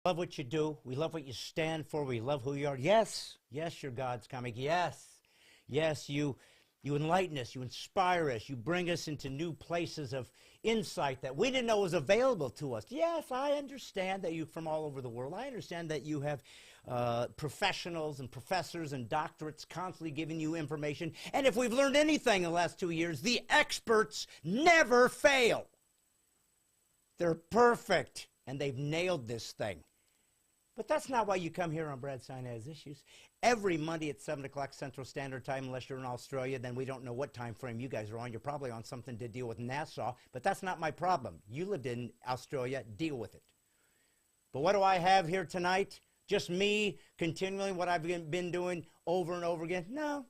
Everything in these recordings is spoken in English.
Love what you do. We love what you stand for. We love who you are. Yes, yes, you're God's comic. Yes, yes, you enlighten us. You inspire us. You bring us into new places of insight that we didn't know was available to us. Yes, I understand that you're from all over the world. I understand that you have professionals and professors and doctorates constantly giving you information. And if we've learned anything in the last 2 years, the experts never fail. They're perfect, and they've nailed this thing. But that's not why you come here on Brad Stine Has Issues. Every Monday at 7 o'clock Central Standard Time, unless you're in Australia, then we don't know what time frame you guys are on. You're probably on something to deal with Nassau, but that's not my problem. You lived in Australia, deal with it. But what do I have here tonight? Just me continuing what I've been doing over and over again? No,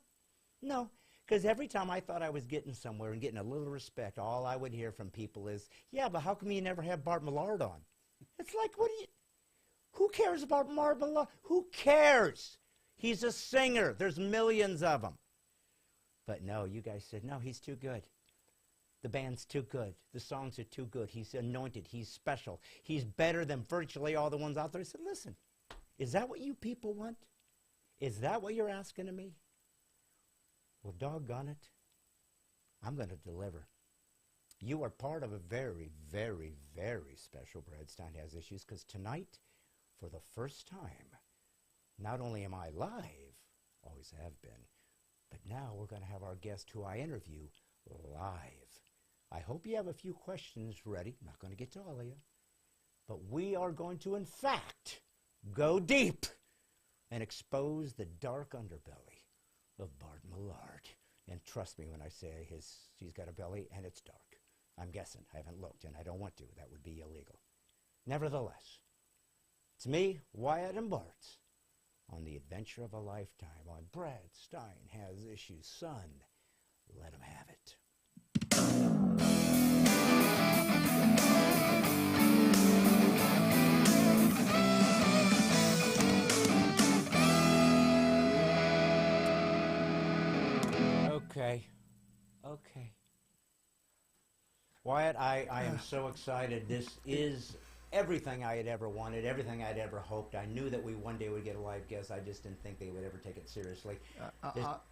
no. Because every time I thought I was getting somewhere and getting a little respect, all I would hear from people is, yeah, but how come you never have Bart Millard on? It's like, who cares about Bart Millard? Who cares? He's a singer. There's millions of them. But no, you guys said, no, he's too good. The band's too good. The songs are too good. He's anointed. He's special. He's better than virtually all the ones out there. I said, listen, is that what you people want? Is that what you're asking of me? Well, doggone it, I'm going to deliver. You are part of a very, very, very special Brad Stine Has Issues, because tonight, for the first time, not only am I live, always have been, but now we're going to have our guest who I interview live. I hope you have a few questions ready. I'm not going to get to all of you. But we are going to, in fact, go deep and expose the dark underbelly of Bart Millard. And trust me when I say he's got a belly and it's dark. I'm guessing. I haven't looked and I don't want to. That would be illegal. Nevertheless, it's me, Wyatt, and Bart on the adventure of a lifetime on Brad Stine Has Issues. Son, let him have it. Okay. Wyatt, I am so excited. This is everything I had ever wanted, everything I'd ever hoped. I knew that we one day would get a live guest. I just didn't think they would ever take it seriously.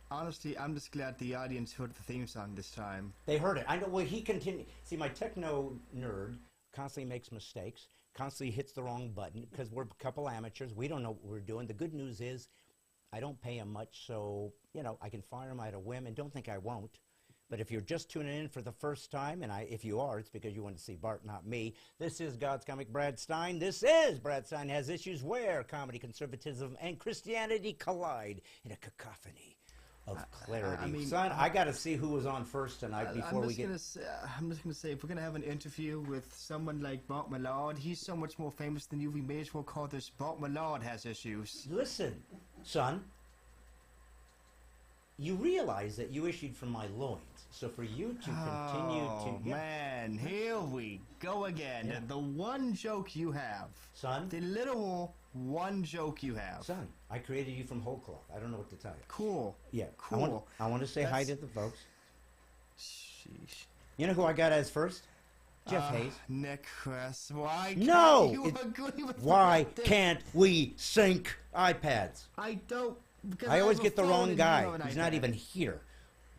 Honestly, I'm just glad the audience heard the theme song this time. They heard it. I know. Well, he continued. See, my techno nerd constantly makes mistakes, constantly hits the wrong button, because we're a couple amateurs. We don't know what we're doing. The good news is I don't pay him much, so, I can fire him at a whim, and don't think I won't. But if you're just tuning in for the first time, and if you are, it's because you want to see Bart, not me. This is God's Comic Brad Stine. This is Brad Stine Has Issues, where comedy, conservatism, and Christianity collide in a cacophony of clarity. Son, I got to see who was on first tonight before we get... I'm just going to say, if we're going to have an interview with someone like Bart Millard, he's so much more famous than you, we may as well call this Bart Millard Has Issues. Listen, son, you realize that you issued from my loins. So for you to continue to... Oh, man, here we go again. Yeah. The one joke you have. Son? The literal one joke you have. Son, I created you from whole cloth. I don't know what to tell you. Cool. Yeah. Cool. I want to say hi to the folks. Sheesh. You know who I got as first? Jeff Hayes. Nick Chris, why can't you agree with why can't we sync iPads? I don't... I always get the wrong guy. He's not even here.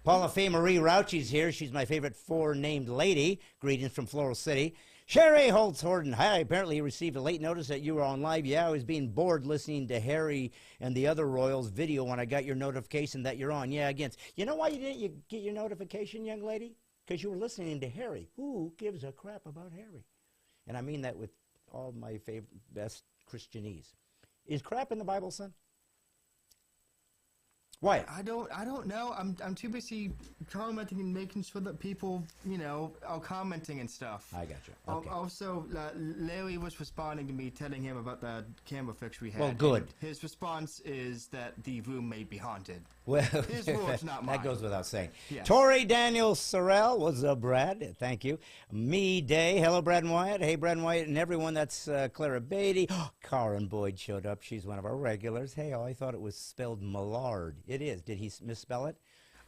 Paula Faye Marie Rauchi's here. She's my favorite four-named lady. Greetings from Floral City. Sherry Holtz-Horton. Hi. Apparently you received a late notice that you were on live. Yeah, I was being bored listening to Harry and the other Royals video when I got your notification that you're on. Yeah, again. You know why you didn't get your notification, young lady? Because you were listening to Harry. Who gives a crap about Harry? And I mean that with all my favorite, best Christianese. Is crap in the Bible, son? Why? I don't know. I'm too busy commenting and making sure that people, are commenting and stuff. I got you. Okay. Also, Larry was responding to me, telling him about the camera fix we had. Well, good. His response is that the room may be haunted. Well, his words, not mine. That goes without saying. Yes. Tori Daniel Sorrell, what's up, Brad? Thank you. Me Day, hello, Brad and Wyatt. Hey, Brad and Wyatt, and everyone. That's Clara Beatty. Karen Boyd showed up. She's one of our regulars. Hey, I thought it was spelled Millard. It is. Did he misspell it?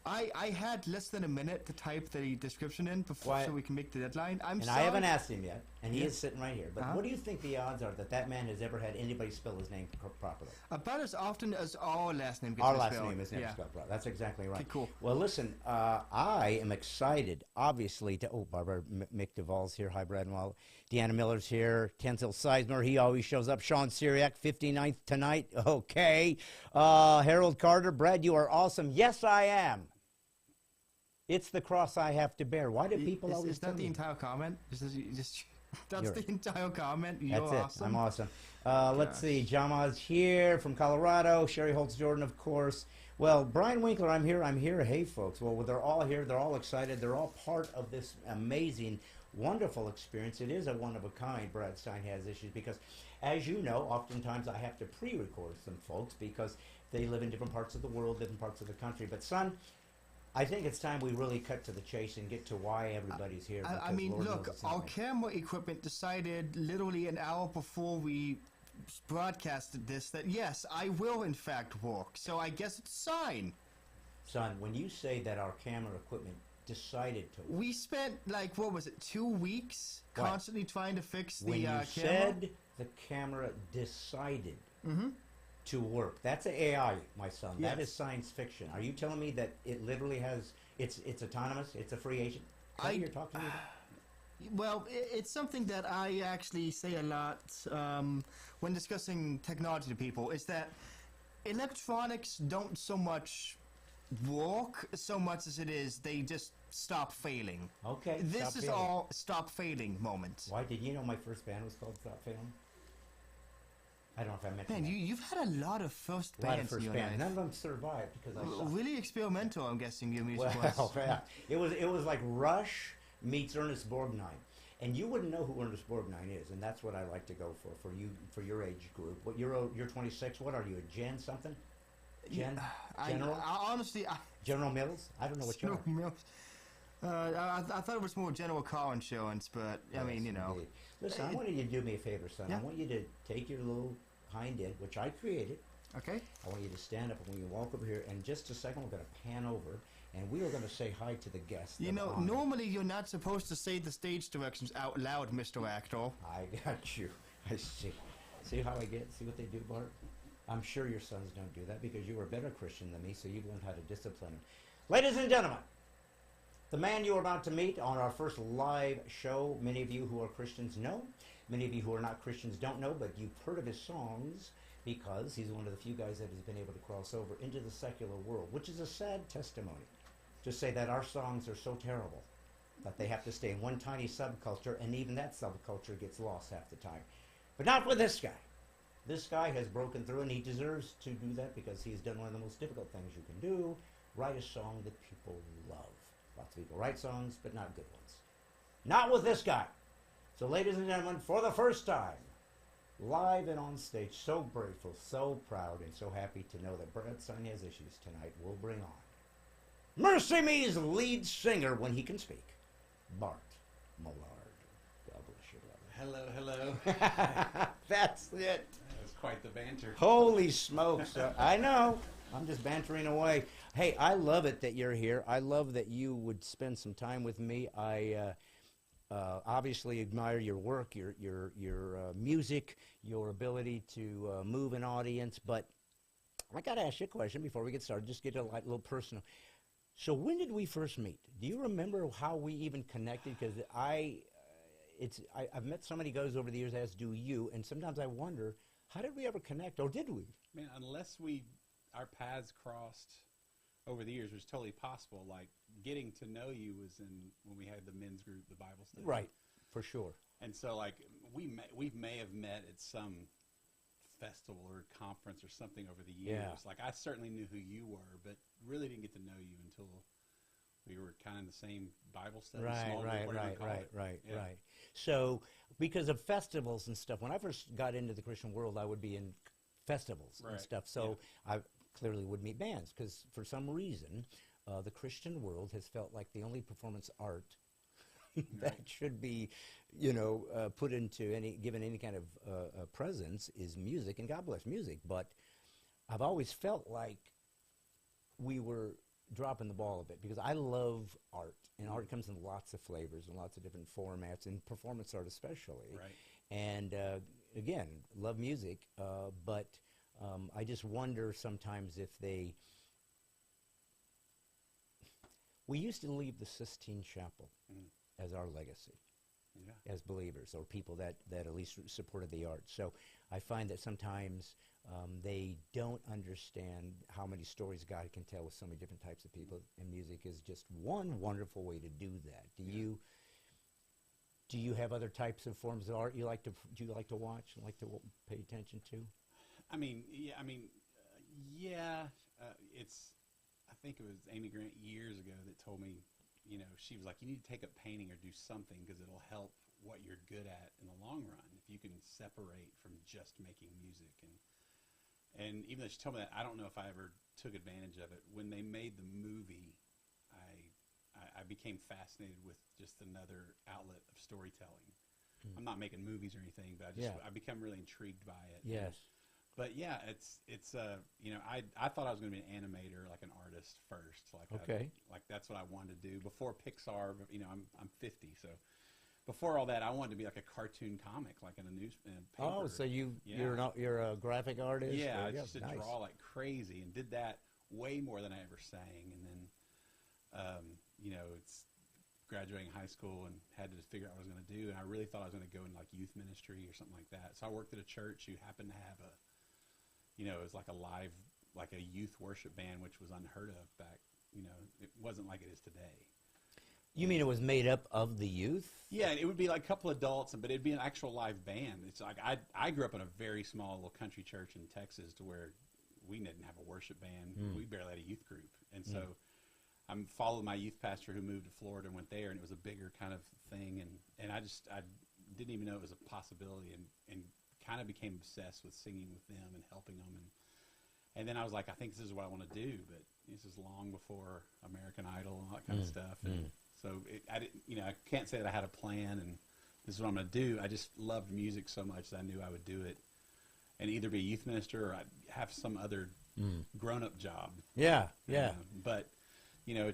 I had less than a minute to type the description in before, Why- so we can make the deadline. I'm And sorry. I haven't asked him yet, and he Yeah. is sitting right here. But what do you think the odds are that that man has ever had anybody spell his name properly? About as often as our last name gets Our last misspelled. name is never Yeah. spelled properly. That's exactly right. Okay, cool. Well, listen, I am excited, obviously, to... Oh, Barbara Mick Duvall's here. Hi, Brad and Wall. Deanna Miller's here. Tenzil Sizemore, he always shows up. Sean Syriac, 59th tonight. Okay. Harold Carter, Brad, you are awesome. Yes, I am. It's the cross I have to bear. Why do people always Is tell that the me? entire comment? Is this, that's You're the right. entire comment? You're That's it. awesome. I'm awesome. Let's see. Jama's here from Colorado. Sherry Holtz Jordan, of course. Well, Brian Winkler, I'm here. I'm here. Hey, folks. Well, they're all here. They're all excited. They're all part of this amazing, wonderful experience. It is a one-of-a-kind. Brad Stine Has Issues because, as you know, oftentimes I have to pre-record some folks because they live in different parts of the world, different parts of the country. But, son, I think it's time we really cut to the chase and get to why everybody's here. I because mean, Lord knows look, it's not our me. camera equipment decided literally an hour before we broadcasted this that yes, I will in fact work. So I guess it's a sign. Son, when you say that our camera equipment decided to work, We spent like what was it, 2 weeks What? constantly trying to fix the when you camera. said the camera decided to work, that's AI, my son. That Yes. is science fiction. Are you telling me that it literally has, it's autonomous, it's a free agent? Is that what you're talking about? Well, it's something that I actually say a lot when discussing technology to people, is that electronics don't so much work so much as it is they just stop failing. Okay. This stop is failing. all stop failing moments. Why did you know my first band was called Stop Failing? I don't know if I mentioned Man, that. you've had a lot of first A lot of bands in first your bands. None life. of them survived because I sucked. Really experimental, I'm guessing, your music Well, was. yeah. It was like Rush meets Ernest Borgnine, and you wouldn't know who Ernest Borgnine is, and that's what I like to go for you for your age group. What you're 26. What are you, a Gen something? General? I honestly, General Mills? I don't know what you are. I thought it was more general car insurance, but I mean, you know. Indeed. Listen, I wanted you to do me a favor, son. Yeah. I want you to take your little hind end, which I created. Okay. I I want you to stand up, and when you walk over here, in just a second, we're going to pan over, and we are going to say hi to the guests. You of know, honor. normally you're not supposed to say the stage directions out loud, Mr. Actor. I got you. I see. See how I get? See what they do, Bart? I'm sure your sons don't do that because you were a better Christian than me, so you've learned how to discipline them. Ladies and gentlemen, the man you are about to meet on our first live show, many of you who are Christians know. Many of you who are not Christians don't know, but you've heard of his songs because he's one of the few guys that has been able to cross over into the secular world, which is a sad testimony. To say that our songs are so terrible that they have to stay in one tiny subculture, and even that subculture gets lost half the time. But not with this guy. This guy has broken through, and he deserves to do that because he's done one of the most difficult things you can do, write a song that people love. Lots of people write songs, but not good ones. Not with this guy. So, ladies and gentlemen, for the first time, live and on stage, so grateful, so proud, and so happy to know that Brad Stine Has Issues tonight will bring on Mercy Me's lead singer, when he can speak, Bart Millard. God bless you, brother. Hello. That's it. That was quite the banter. Holy smokes. I know. I'm just bantering away. Hey, I love it that you're here. I love that you would spend some time with me. I obviously admire your work, your music, your ability to move an audience. But I got to ask you a question before we get started. Just get a little personal. So when did we first meet? Do you remember how we even connected? Because I've met so many guys over the years, as do you, and sometimes I wonder, how did we ever connect, or did we? Man, unless our paths crossed over the years, which is totally possible. Like, getting to know you was when we had the men's group, the Bible study. Right, for sure. And so, like, we may have met at some festival or conference or something over the years. Yeah. Like, I certainly knew who you were, but really didn't get to know you until we were kind of in the same Bible study. small group, whatever you call it. Right. Yeah. So, because of festivals and stuff, when I first got into the Christian world, I would be in festivals and Right. stuff. So I clearly would meet bands because for some reason, the Christian world has felt like the only performance art that should be, put into given any kind of presence is music, and God bless music. But I've always felt like we were dropping the ball a bit because I love art, and art comes in lots of flavors and lots of different formats, and performance art especially. Right. And again, love music, but I just wonder sometimes if they. We used to leave the Sistine Chapel as our legacy. Yeah. As believers or people that at least supported the arts. So I find that sometimes they don't understand how many stories God can tell with so many different types of people, and music is just one wonderful way to do that. Do you have other types of forms of art do you like to watch and like to pay attention to? It's. I think it was Amy Grant years ago that told me, she was like, you need to take up painting or do something because it'll help what you're good at in the long run if you can separate from just making music. And even though she told me that, I don't know if I ever took advantage of it. When they made the movie, I became fascinated with just another outlet of storytelling. I'm not making movies or anything, but I become really intrigued by it. Yes. But yeah, I thought I was going to be an animator, like an artist first. Like that's what I wanted to do before Pixar. I'm 50, so before all that, I wanted to be like a cartoon comic, like in a paper. Oh, so you're a graphic artist? Yeah, I used to draw like crazy, and did that way more than I ever sang. And then, it's graduating high school and had to figure out what I was going to do. And I really thought I was going to go in like youth ministry or something like that. So I worked at a church who happened to have it was like a youth worship band, which was unheard of back, it wasn't like it is today. You mean it was made up of the youth? Yeah, it would be like a couple adults, but it'd be an actual live band. It's like I grew up in a very small little country church in Texas to where we didn't have a worship band. We barely had a youth group. And so I followed my youth pastor who moved to Florida and went there, and it was a bigger kind of thing. And I didn't even know it was a possibility, and kind of became obsessed with singing with them and helping them. And then I was like, I think this is what I want to do, but this is long before American Idol and all that kind of stuff. And so I can't say that I had a plan and this is what I'm going to do. I just loved music so much that I knew I would do it and either be a youth minister or I'd have some other grown-up job. Yeah. But,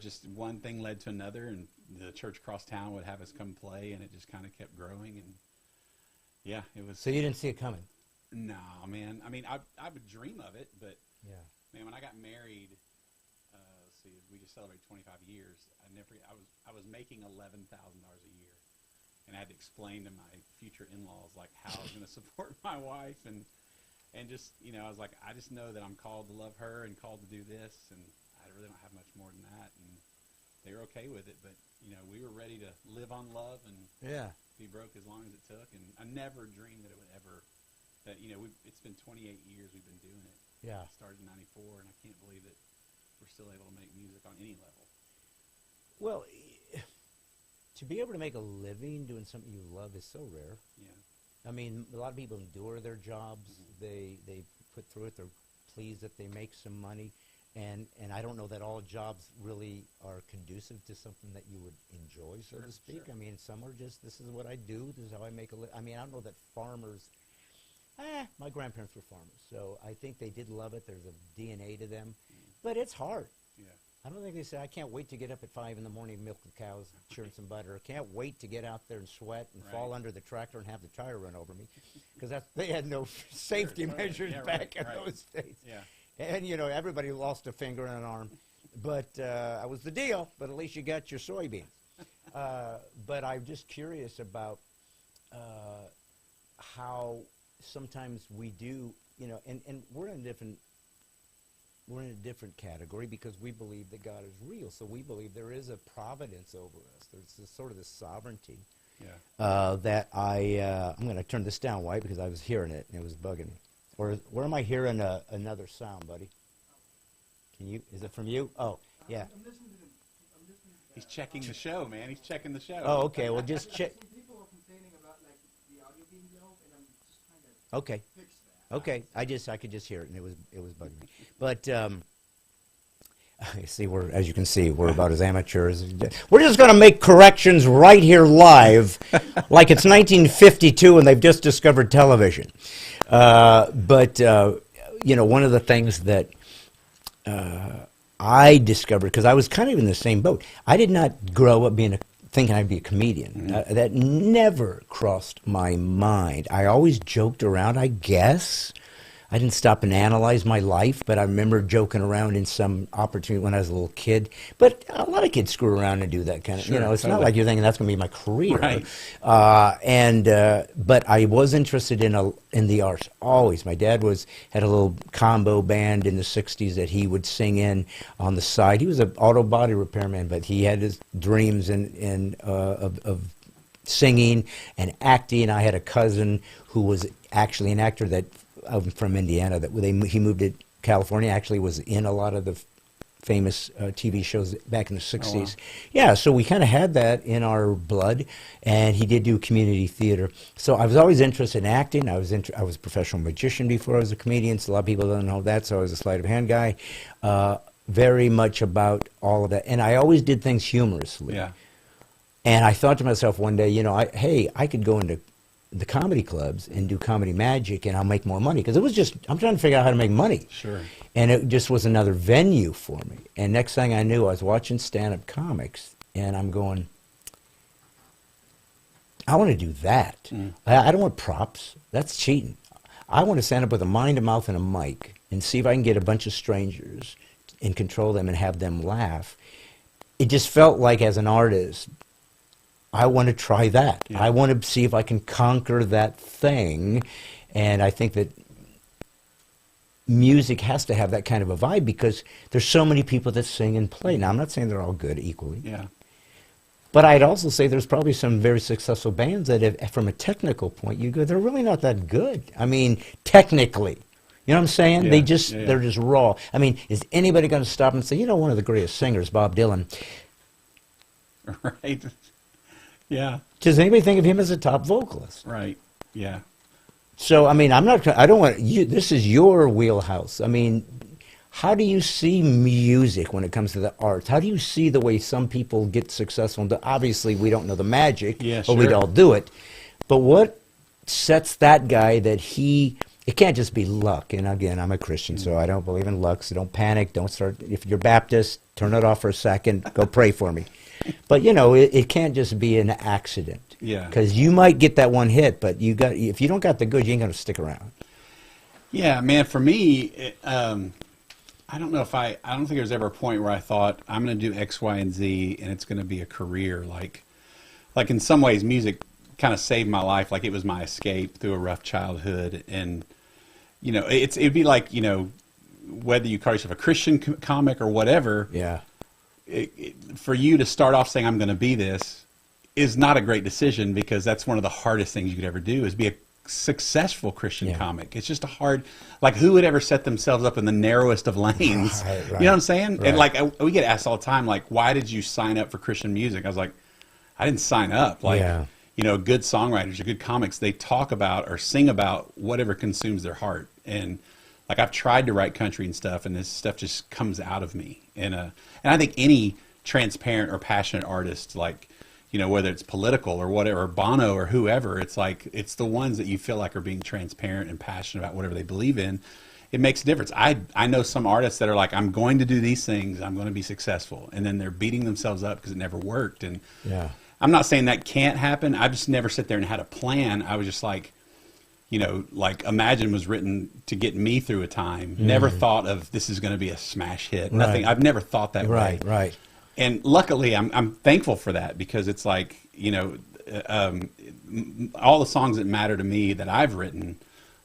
just one thing led to another, and the church across town would have us come play, and it just kind of kept growing. And, yeah, it was... So you didn't see it coming? No, man. I mean, I would dream of it, but, yeah, man, when I got married, let's see, we just celebrated 25 years, I was making $11,000 a year, and I had to explain to my future in-laws, like, how I was going to support my wife, and just, I was like, I just know that I'm called to love her and called to do this, and I really don't have much more than that, and they were okay with it, but, we were ready to live on love and be broke as long as it took, and I never dreamed that it would ever, it's been 28 years we've been doing it. Yeah. I started in 94, and I can't believe that we're still able to make music on any level. Well, to be able to make a living doing something you love is so rare. Yeah. I mean, a lot of people endure their jobs. They put through it. They're pleased that they make some money. And I don't know that all jobs really are conducive to something that you would enjoy, so to speak. Sure. I mean, some are just, this is what I do. This is how I make a living. I mean, I don't know that farmers, my grandparents were farmers, so I think they did love it. There's a DNA to them. But it's hard. Yeah. I don't think they say, I can't wait to get up at 5 in the morning, milk the cows, churn some butter. I can't wait to get out there and sweat and fall under the tractor and have the tire run over me. Because they had no safety measures back in those days. Yeah. And, everybody lost a finger and an arm. But that was the deal. But at least you got your soybeans. But I'm just curious about how sometimes we do, and we're in a different category because we believe that God is real. So we believe there is a providence over us. There's this sort of this sovereignty that I'm going to turn this down, White, because I was hearing it and it was bugging me. Or where am I hearing another sound, buddy? Is it from you? Oh, yeah. I'm listening to He's checking the show, man. He's checking the show. Oh, okay. Well, just check. Some people are complaining about like the audio being low, and I'm just trying to Okay. fix that. Okay. I could just hear it, and it was bugging me. But see, as you can see, we're about as amateurs. We're just going to make corrections right here live, like it's 1952 and they've just discovered television. But one of the things that I discovered, because I was kind of in the same boat. I did not grow up thinking I'd be a comedian. That never crossed my mind. I always joked around, I guess. I didn't stop and analyze my life, but I remember joking around in some opportunity when I was a little kid. But a lot of kids screw around and do that kind of, Sure, it's totally. not like you're thinking that's going to be my career. Right. But I was interested in the arts always. My dad had a little combo band in the 60s that he would sing in on the side. He was an auto body repairman, but he had his dreams of singing and acting. I had a cousin who was actually an actor from Indiana he moved to California. Actually, was in a lot of the famous TV shows back in the 60s. Oh, wow. Yeah, so we kind of had that in our blood, and he did do community theater. So I was always interested in acting. I was a professional magician before I was a comedian, so a lot of people don't know that, so I was a sleight of hand guy. Very much about all of that. And I always did things humorously. Yeah. And I thought to myself one day, I could go into the comedy clubs and do comedy magic, and I'll make more money. Because I'm trying to figure out how to make money. Sure. And it just was another venue for me. And next thing I knew, I was watching stand-up comics, and I'm going, I want to do that. I don't want props. That's cheating. I want to stand up with a mind, a mouth, and a mic and see if I can get a bunch of strangers and control them and have them laugh. It just felt like, as an artist, I want to try that. Yeah. I want to see if I can conquer that thing. And I think that music has to have that kind of a vibe, because there's so many people that sing and play. Now, I'm not saying they're all good equally. Yeah. But I'd also say there's probably some very successful bands that, from a technical point, they're really not that good. I mean, technically. You know what I'm saying? Yeah, They're just raw. I mean, is anybody going to stop and say, one of the greatest singers, Bob Dylan? Right. Yeah. Does anybody think of him as a top vocalist? Right. Yeah. So, I mean, I don't want you, this is your wheelhouse. I mean, how do you see music when it comes to the arts? How do you see the way some people get successful? Obviously, we don't know the magic, Yeah, or we'd sure. all do it. But what sets that guy that it can't just be luck. And again, I'm a Christian, so I don't believe in luck, so don't panic. Don't start, if you're Baptist, turn it off for a second, go pray for me. But, it can't just be an accident. Yeah. Because you might get that one hit, but if you don't got the goods, you ain't going to stick around. Yeah, man, for me, I don't know I don't think there was ever a point where I thought, I'm going to do X, Y, and Z, and it's going to be a career. Like in some ways, music kind of saved my life. Like, it was my escape through a rough childhood. And, it'd be like, whether you call yourself a Christian comic or whatever. Yeah. For you to start off saying, I'm going to be this, is not a great decision, because that's one of the hardest things you could ever do, is be a successful Christian comic. It's just who would ever set themselves up in the narrowest of lanes? Right. You know what I'm saying? Right. And we get asked all the time, why did you sign up for Christian music? I was like, I didn't sign up. Good songwriters or good comics, they talk about or sing about whatever consumes their heart. And I've tried to write country and stuff, and this stuff just comes out of me. And I think any transparent or passionate artist, whether it's political or whatever, Bono or whoever, it's the ones that you feel like are being transparent and passionate about whatever they believe in. It makes a difference. I know some artists that are like, I'm going to do these things, I'm going to be successful, and then they're beating themselves up because it never worked. And Yeah. I'm not saying that can't happen. I just never sit there and had a plan. I was just Imagine was written to get me through a time. Never thought of this is going to be a smash hit. Nothing. I've never thought that way. Right. And luckily, I'm thankful for that, because it's all the songs that matter to me that I've written,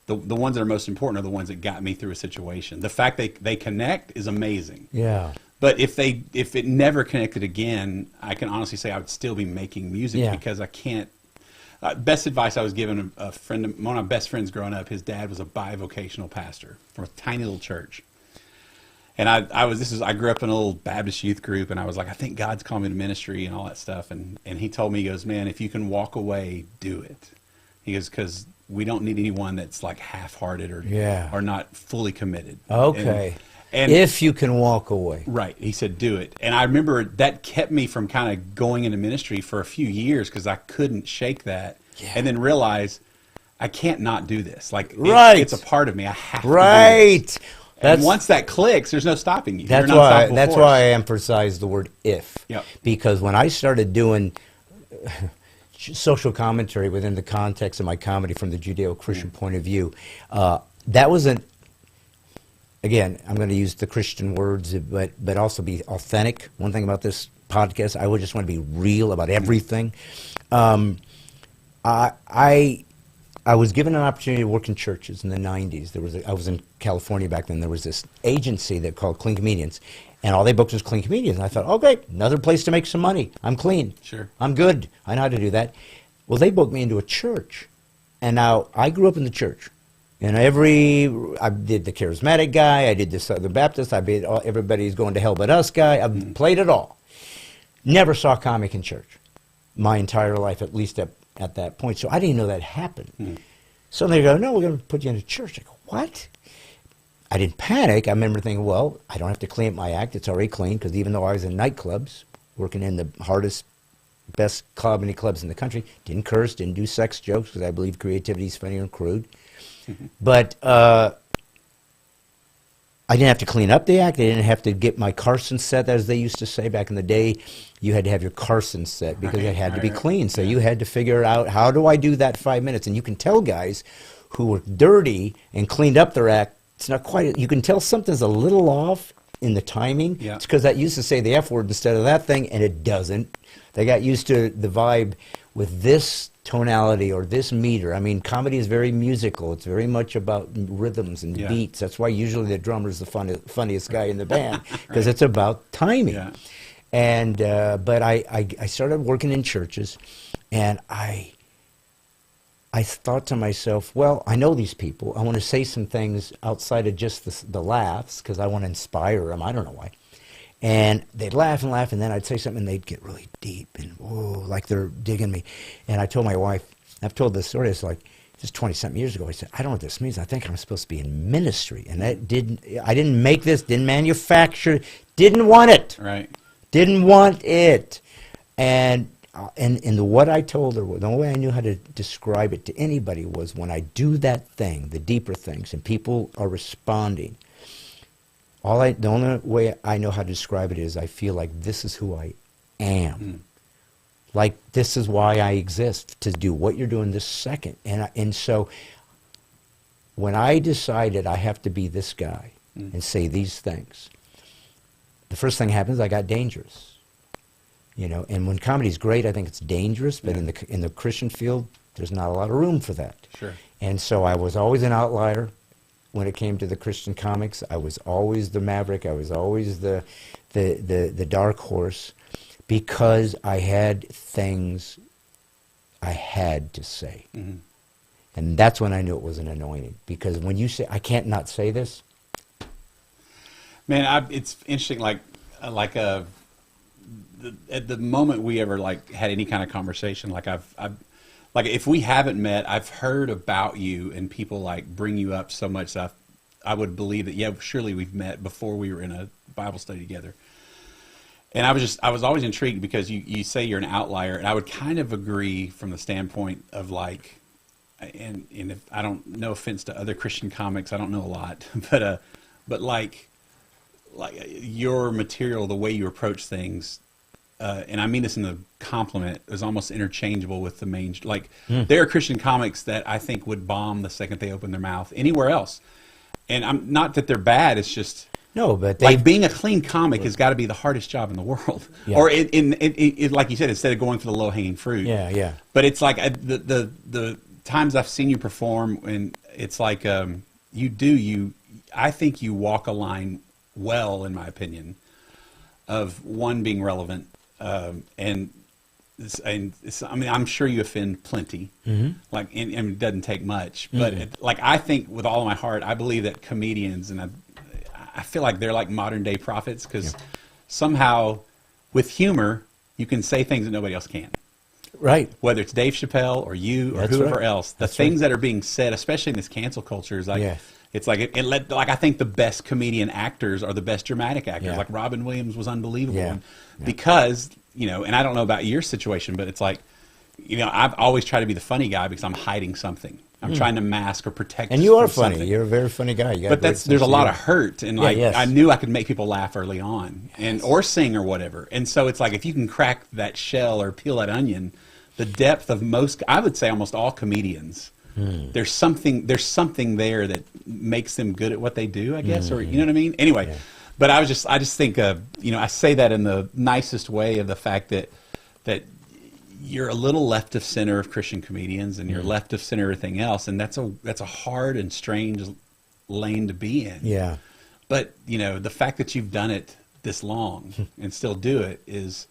the ones that are most important are the ones that got me through a situation. The fact they connect is amazing. Yeah. But if it never connected again, I can honestly say I would still be making music, because I can't. Best advice I was given, one of my best friends growing up, his dad was a bivocational pastor from a tiny little church. And I grew up in a little Baptist youth group, and I was like, I think God's calling me to ministry and all that stuff. And he told me, he goes, man, if you can walk away, do it. He goes, because we don't need anyone that's half-hearted or not fully committed. Okay. And if you can walk away. Right. He said, do it. And I remember that kept me from kind of going into ministry for a few years, because I couldn't shake that. Yeah. And then realize I can't not do this. Right. It's a part of me. I have to do Right. this. And once that clicks, there's no stopping you. That's You're an unstoppable that's force. why I emphasize the word if. Yep. Because when I started doing social commentary within the context of my comedy from the Judeo-Christian point of view, that wasn't, again, I'm going to use the Christian words, but also be authentic. One thing about this podcast, I would just want to be real about everything. I was given an opportunity to work in churches in the 90s. I was in California back then. There was this agency that called Clean Comedians, and all they booked was clean comedians. And I thought, oh, great, another place to make some money. I'm clean. Sure. I'm good. I know how to do that. Well, they booked me into a church. And now I grew up in the church. And I did the charismatic guy. I did the Southern Baptist. I did everybody's going to hell but us guy. I've played it all. Never saw a comic in church my entire life, at least at that point. So I didn't know that happened. So they go, no, we're going to put you in a church. I go, what? I didn't panic. I remember thinking, well, I don't have to clean up my act. It's already clean, because even though I was in nightclubs, working in the hardest, best comedy clubs in the country, didn't curse, didn't do sex jokes, because I believe creativity is funny and crude. But I didn't have to clean up the act. I didn't have to get my Carson set, as they used to say back in the day. You had to have your Carson set because it had to be clean. So you had to figure out, how do I do that 5 minutes? And you can tell guys who were dirty and cleaned up their act, it's not quite, you can tell something's a little off in the timing. Yeah. It's because that used to say the F word instead of that thing, and it doesn't. They got used to the vibe with this tonality or this meter. I mean, comedy is very musical. It's very much about rhythms and beats. That's why usually the drummer's the funniest guy in the band, because it's about timing. Yeah. And but I started working in churches, and I thought to myself, well, I know these people. I want to say some things outside of just the laughs, because I want to inspire them. I don't know why. And they'd laugh and laugh, and then I'd say something, and they'd get really deep, and whoa, like they're digging me. And I told my wife, I've told this story, it's like, this 20-something years ago, I said, I don't know what this means. I think I'm supposed to be in ministry. And I didn't make this, didn't manufacture, didn't want it. Right. Didn't want it. And what I told her, the only way I knew how to describe it to anybody was, when I do that thing, the deeper things, and people are responding, the only way I know how to describe it is, I feel like this is who I am. Like, this is why I exist, to do what you're doing this second. And so when I decided I have to be this guy and say these things, the first thing happens, I got dangerous. You know, and when comedy's great, I think it's dangerous, but in the Christian field, there's not a lot of room for that. Sure. And so I was always an outlier. When it came to the Christian comics, I was always the maverick. I was always the dark horse, because I had things I had to say. And that's when I knew it was an anointing. Because when you say, I can't not say this. Man, it's interesting, at the moment we ever had any kind of conversation, like if we haven't met, I've heard about you, and people bring you up so much that I would believe that, surely we've met before we were in a Bible study together. And I was always intrigued, because you say you're an outlier, and I would kind of agree from the standpoint of and if I don't, no offense to other Christian comics, I don't know a lot, but your material, the way you approach things, and I mean this in the compliment, is almost interchangeable with the main. There are Christian comics that I think would bomb the second they open their mouth anywhere else. And I'm not that they're bad. It's just no, but being a clean comic has got to be the hardest job in the world. Yeah. Or like you said, instead of going for the low hanging fruit. Yeah, yeah. But it's like the times I've seen you perform, and it's like I think you walk a line well, in my opinion, of one, being relevant. And I mean, I'm sure you offend plenty, and it doesn't take much, but I think with all of my heart, I believe that comedians, and I feel like they're like modern day prophets, because somehow with humor, you can say things that nobody else can. Right. Whether it's Dave Chappelle or you or whoever else, the things that are being said, especially in this cancel culture, is it's like I think the best comedian actors are the best dramatic actors. Like Robin Williams was unbelievable, because and I don't know about your situation, but it's like you know, I've always tried to be the funny guy because I'm hiding something. I'm trying to mask or protect. And you are from funny. something. You're a very funny guy. You got But great sense there's a of lot humor. of hurt, and Yeah, like yes. I knew I could make people laugh early on, and or sing or whatever. And so it's like if you can crack that shell or peel that onion, the depth of most, I would say almost all comedians, there's something there that makes them good at what they do, I guess, or you know what I mean. Anyway, but I just think you know, I say that in the nicest way of the fact that you're a little left of center of Christian comedians, and you're left of center of everything else, and that's a hard and strange lane to be in. Yeah. But you know, the fact that you've done it this long and still do it is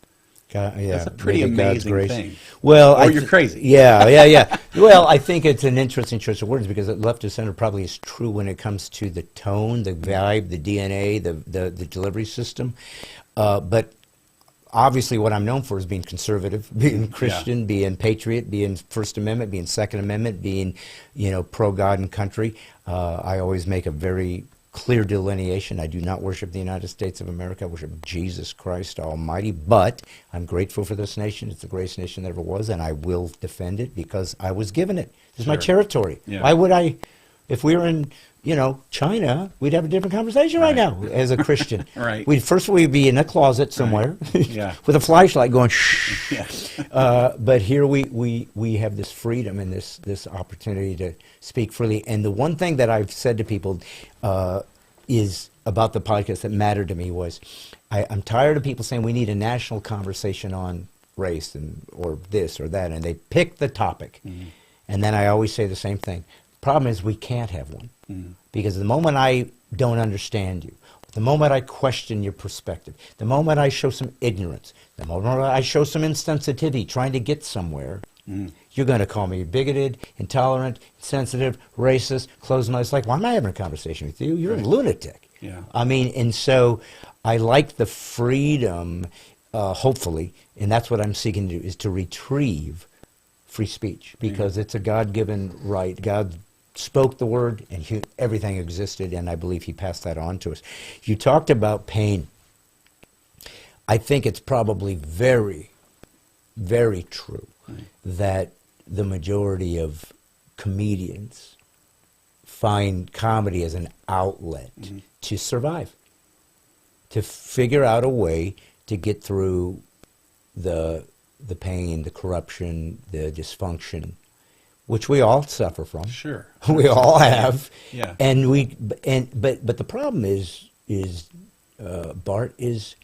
that's a pretty maybe God's amazing grace. thing. Well, Or you're crazy. Yeah. Well, I think it's an interesting choice of words because left of center probably is true when it comes to the tone, the vibe, the DNA, the delivery system. But obviously what I'm known for is being conservative, being Christian, being patriot, being First Amendment, being Second Amendment, being, you know, pro-God and country. I always make a very clear delineation. I do not worship the United States of America. I worship Jesus Christ Almighty, but I'm grateful for this nation. It's the greatest nation that ever was, and I will defend it because I was given it. It's my territory. Yeah. Why would I, if we were in, you know, China, we'd have a different conversation right now as a Christian. Right. We'd be in a closet somewhere Yeah. with a flashlight going shh. Yeah. But here we have this freedom and this opportunity to speak freely. And the one thing that I've said to people is about the podcast that mattered to me was I'm tired of people saying we need a national conversation on race or this or that, and they pick the topic. And then I always say the same thing. Problem is we can't have one. Because the moment I don't understand you, the moment I question your perspective, the moment I show some ignorance, the moment I show some insensitivity trying to get somewhere, you're going to call me bigoted, intolerant, insensitive, racist, closed-minded. It's like, why am I having a conversation with you? You're a lunatic. Yeah. I mean, and so I like the freedom, hopefully, and that's what I'm seeking to do, is to retrieve free speech, because it's a God-given right. God spoke the word, and everything existed, and I believe he passed that on to us. You talked about pain. I think it's probably very, very true that the majority of comedians find comedy as an outlet to survive, to figure out a way to get through the pain, the corruption, the dysfunction, which we all suffer from. Sure. We all have. Yeah. But the problem is Bart, is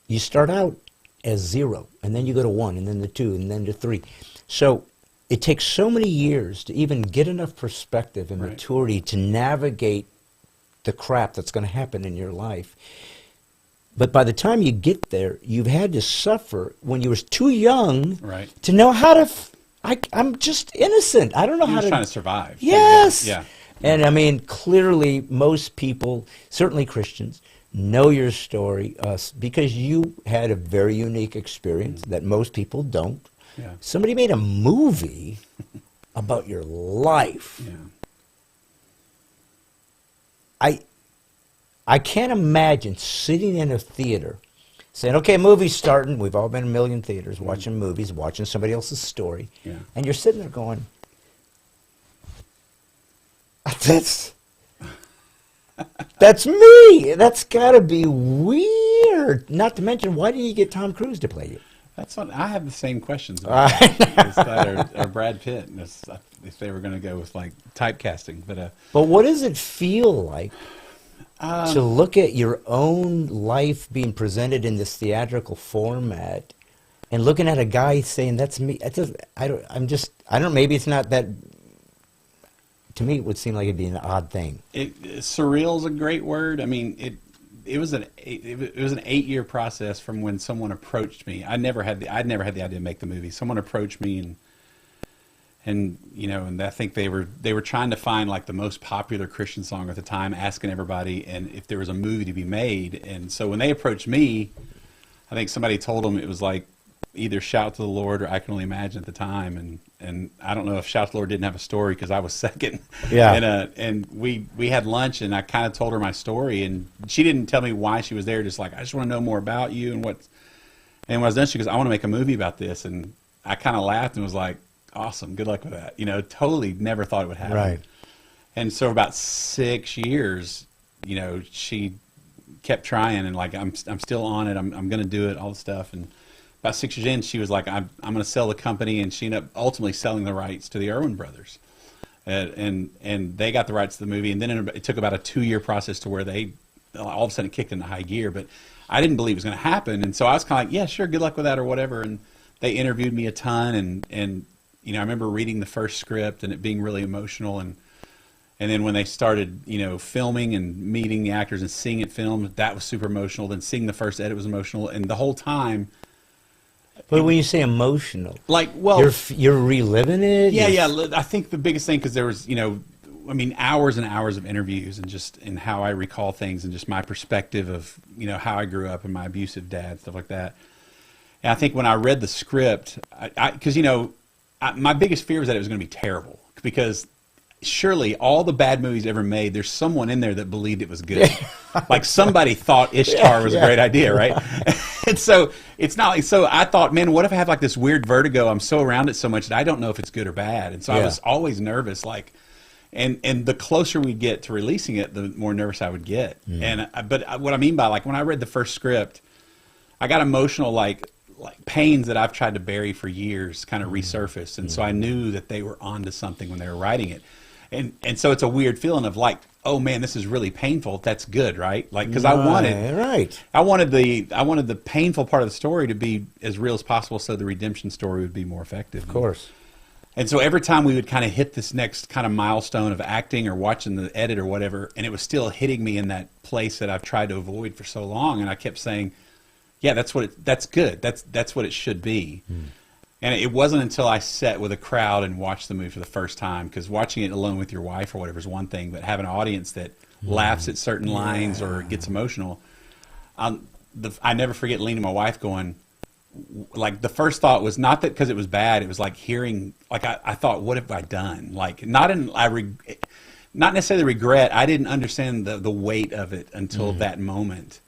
you start out as 0, and then you go to 1, and then to 2, and then to 3. So it takes so many years to even get enough perspective and maturity to navigate the crap that's going to happen in your life. But by the time you get there, you've had to suffer when you were too young to know how to. I'm just innocent. I don't know how to. Trying to survive. Yes. Yeah. And I mean, clearly, most people, certainly Christians, know your story because you had a very unique experience that most people don't. Yeah. Somebody made a movie about your life. Yeah. I can't imagine sitting in a theater saying, okay, movie's starting. We've all been in a million theaters watching movies, watching somebody else's story. Yeah. And you're sitting there going, that's me. That's got to be weird. Not to mention, why didn't you get Tom Cruise to play you? That's what I have the same questions about that, or Brad Pitt, if they were going to go with like typecasting. But what does it feel like to look at your own life being presented in this theatrical format, and looking at a guy saying, "That's me"? I don't know. Maybe it's not that. To me, it would seem like it'd be an odd thing. Surreal is a great word. I mean, it was an 8-year process from when someone approached me. I'd never had the idea to make the movie. Someone approached me and you know, and I think they were trying to find like the most popular Christian song at the time, asking everybody and if there was a movie to be made. And so when they approached me, I think somebody told them it was like either Shout to the Lord or I Can Only Imagine at the time. And I don't know if Shout to the Lord didn't have a story because I was second. Yeah. And we had lunch and I kind of told her my story and she didn't tell me why she was there. Just like, I just want to know more about you and when I was done, she goes, I want to make a movie about this. And I kind of laughed and was like, awesome, good luck with that. You know, totally never thought it would happen. Right. And so about 6 years, you know, she kept trying and like, I'm still on it. I'm going to do it, all the stuff. And about 6 years in, she was like, I'm going to sell the company. And she ended up ultimately selling the rights to the Irwin brothers. And they got the rights to the movie. And then it took about a 2-year process to where they all of a sudden kicked into high gear. But I didn't believe it was going to happen. And so I was kind of like, yeah, sure, good luck with that or whatever. And they interviewed me a ton. And you know, I remember reading the first script and it being really emotional. And then when they started, you know, filming and meeting the actors and seeing it filmed, that was super emotional. Then seeing the first edit was emotional. And the whole time. But when you say emotional, like, well, you're reliving it? Yeah. I think the biggest thing, because there was, you know, I mean, hours and hours of interviews and just in how I recall things and just my perspective of, you know, how I grew up and my abusive dad, stuff like that. And I think when I read the script, because, you know, my biggest fear was that it was going to be terrible, because surely all the bad movies ever made, there's someone in there that believed it was good. Like somebody thought Ishtar was a great idea, right? And so it's not like, so I thought, man, what if I have like this weird vertigo? I'm so around it so much that I don't know if it's good or bad. And so I was always nervous, like, and the closer we get to releasing it, the more nervous I would get. But what I mean by, like, when I read the first script, I got emotional, like pains that I've tried to bury for years kind of resurfaced. And so I knew that they were onto something when they were writing it. And so it's a weird feeling of like, oh man, this is really painful. That's good, right? Like, because I wanted the painful part of the story to be as real as possible, so the redemption story would be more effective. Of course. And so every time we would kind of hit this next kind of milestone of acting or watching the edit or whatever, and it was still hitting me in that place that I've tried to avoid for so long, and I kept saying, yeah, that's good. That's what it should be. And it wasn't until I sat with a crowd and watched the movie for the first time, because watching it alone with your wife or whatever is one thing, but having an audience that laughs at certain lines or gets emotional. I never forget leaning to my wife going, like, the first thought was not that because it was bad, it was like hearing, like, I thought, what have I done? Like, not necessarily regret. I didn't understand the weight of it until that moment.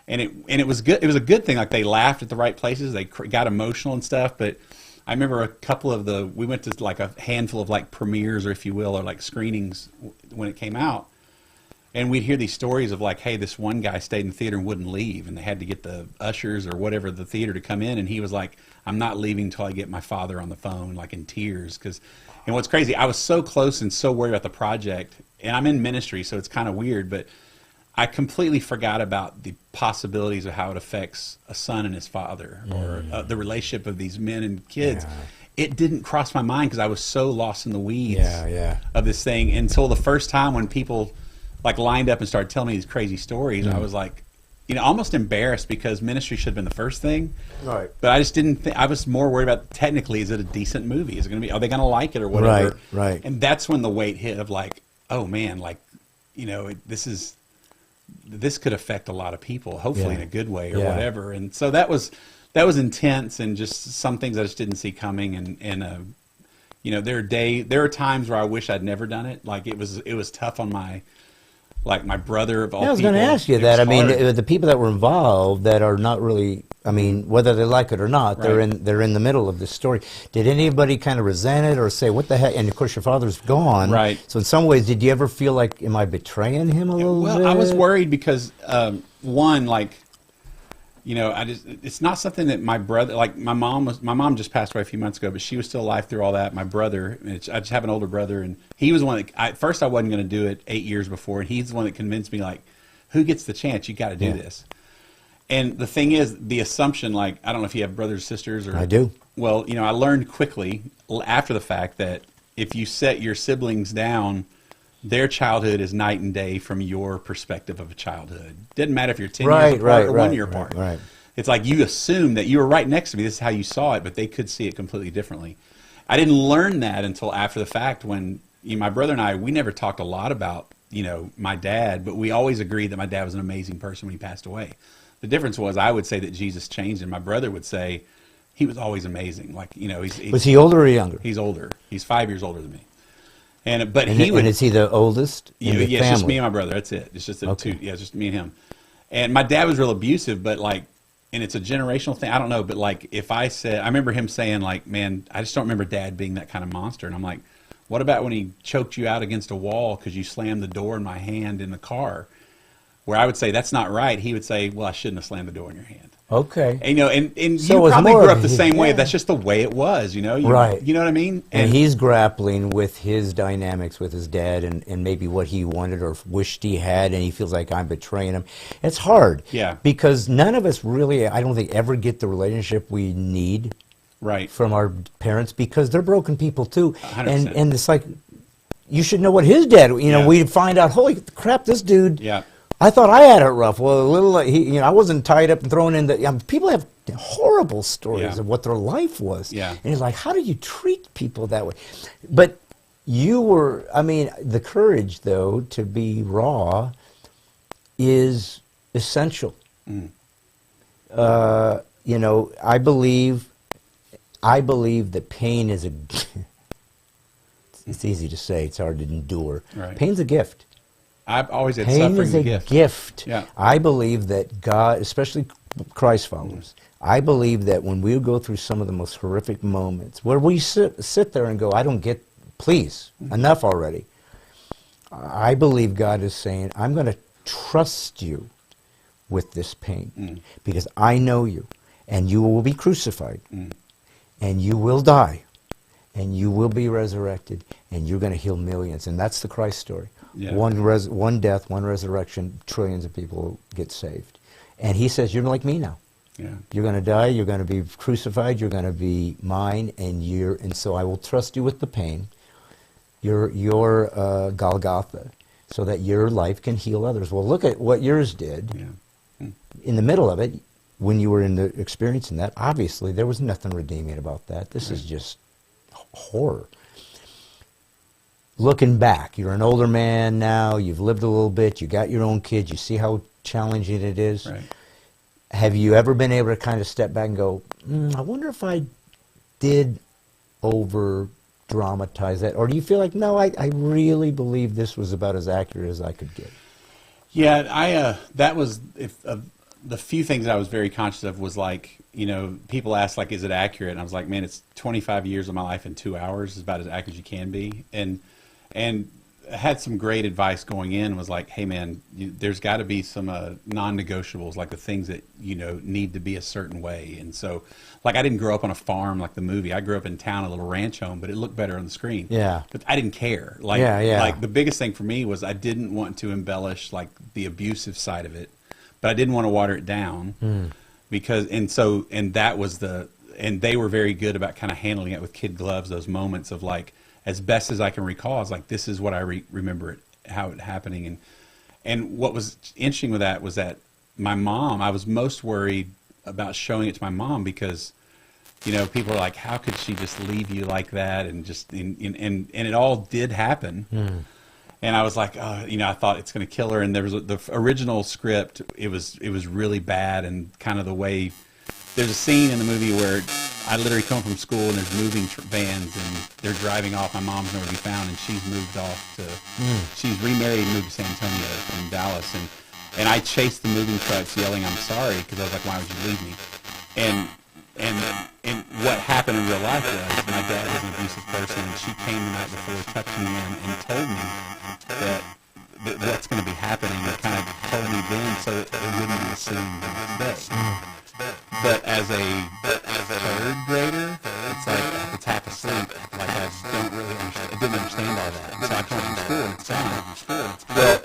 And it was good. It was a good thing. Like, they laughed at the right places. They got emotional and stuff. But I remember a couple of we went to like a handful of like premieres, or if you will, or like screenings when it came out. And we'd hear these stories of like, hey, this one guy stayed in the theater and wouldn't leave, and they had to get the ushers or whatever the theater to come in, and he was like, I'm not leaving until I get my father on the phone, like in tears. And what's crazy, I was so close and so worried about the project, and I'm in ministry, so it's kind of weird, but I completely forgot about the possibilities of how it affects a son and his father, or the relationship of these men and kids. It didn't cross my mind because I was so lost in the weeds of this thing until the first time when people like lined up and started telling me these crazy stories. I was like, you know, almost embarrassed, because ministry should have been the first thing. Right. But I just didn't think, I was more worried about, technically, is it a decent movie? Is it going to be, are they going to like it or whatever? Right. And that's when the weight hit of like, oh man, like, you know, this could affect a lot of people, hopefully in a good way or whatever. And so that was intense, and just some things I just didn't see coming. And you know, there are times where I wish I'd never done it. Like, it was tough on my brother of all people. I was going to ask you that. I mean, the people that were involved that are not really, I mean, whether they like it or not, they're in the middle of this story. Did anybody kind of resent it or say, what the heck? And of course, your father's gone. Right. So in some ways, did you ever feel like, am I betraying him a little bit? Well, I was worried because, one, like, you know, it's not something that my brother, like my mom just passed away a few months ago, but she was still alive through all that. My brother, I just have an older brother, and he was the one that, at first I wasn't going to do it 8 years before, and he's the one that convinced me, like, who gets the chance? You got to do this. And the thing is, the assumption, like, I don't know if you have brothers or sisters. I do. Well, you know, I learned quickly after the fact that if you set your siblings down, their childhood is night and day from your perspective of a childhood. Didn't matter if you're 10 years apart or 1 year apart. Right. It's like you assume that you were right next to me. This is how you saw it, but they could see it completely differently. I didn't learn that until after the fact, when my brother and I, we never talked a lot about, you know, my dad, but we always agreed that my dad was an amazing person when he passed away. The difference was, I would say that Jesus changed him. My brother would say he was always amazing. Like, you know, was he older or younger? He's older. He's 5 years older than me. And is he the oldest in the family? It's just me and my brother. That's it. It's just two. Yeah, it's just me and him. And my dad was real abusive, but like, and it's a generational thing. I don't know, but like if I remember him saying like, man, I just don't remember Dad being that kind of monster. And I'm like, what about when he choked you out against a wall because you slammed the door in my hand in the car? Where I would say that's not right. He would say, well, I shouldn't have slammed the door in your hand. Okay. And, and So you probably more grew of up the his same way. dad. That's just the way it was, Right. You know what I mean? And he's grappling with his dynamics with his dad and maybe what he wanted or wished he had, and he feels like I'm betraying him. It's hard. Yeah. Because none of us really, I don't think, ever get the relationship we need right. from our parents because they're broken people too. 100%. And it's like, you should know what his dad, Yeah. we find out, holy crap, this dude, Yeah. I thought I had it rough. Well, a little, I wasn't tied up and thrown in the, people have horrible stories Yeah. of what their life was. Yeah. And it's like, how do you treat people that way? But you were, the courage, though, to be raw is essential. Mm. I believe that pain is it's easy to say, it's hard to endure. Right. Pain's a gift. I've always had Pain suffering is a gift. Yeah. I believe that God, especially Christ followers, I believe that when we go through some of the most horrific moments, where we sit there and go, I don't get, please, enough already. I believe God is saying, I'm going to trust you with this pain because I know you, and you will be crucified, and you will die, and you will be resurrected, and you're going to heal millions. And that's the Christ story. Yeah. One death, one resurrection, trillions of people get saved. And he says, you're like me now. Yeah. You're going to die, you're going to be crucified, you're going to be mine, and so I will trust you with the pain, your Golgotha, so that your life can heal others. Well, look at what yours did. Yeah. In the middle of it, when you were experiencing that, obviously there was nothing redeeming about that. This is just horror. Looking back, you're an older man now, you've lived a little bit, you got your own kids, you see how challenging it is. Right. Have you ever been able to kind of step back and go, I wonder if I did over dramatize that? Or do you feel like, no, I really believe this was about as accurate as I could get? Yeah, that was the few things that I was very conscious of was like, people ask like, is it accurate? And I was like, man, it's 25 years of my life in 2 hours. It's about as accurate as you can be. And I had some great advice going in, was like, hey man, there's got to be some non-negotiables, like the things that need to be a certain way. And so like I didn't grow up on a farm like the movie. I grew up in town, a little ranch home, but it looked better on the screen. Yeah. But I didn't care. Like the biggest thing for me was I didn't want to embellish like the abusive side of it, but I didn't want to water it down because that was and they were very good about kind of handling it with kid gloves, those moments of like, as best as I can recall, it's like, this is what I remember how it happening. And what was interesting with that was that my mom, I was most worried about showing it to my mom because, people are like, how could she just leave you like that? And just, and it all did happen. And I was like, I thought it's going to kill her. And there was the original script, it was really bad. And kind of the way, there's a scene in the movie where I literally come from school and there's moving vans and they're driving off. My mom's nowhere to be found, and she's moved off to, she's remarried and moved to San Antonio from Dallas. And I chased the moving trucks yelling, I'm sorry, because I was like, why would you leave me? And what happened in real life was my dad was an abusive person, and she came the night before, tucked me in, and told me that what's going to be happening, and kind of told me then so that it wouldn't be assumed the next day. But as a third grader, it's like it's half asleep. Like I don't really understand. I didn't understand all that. So I come from school and it's fine.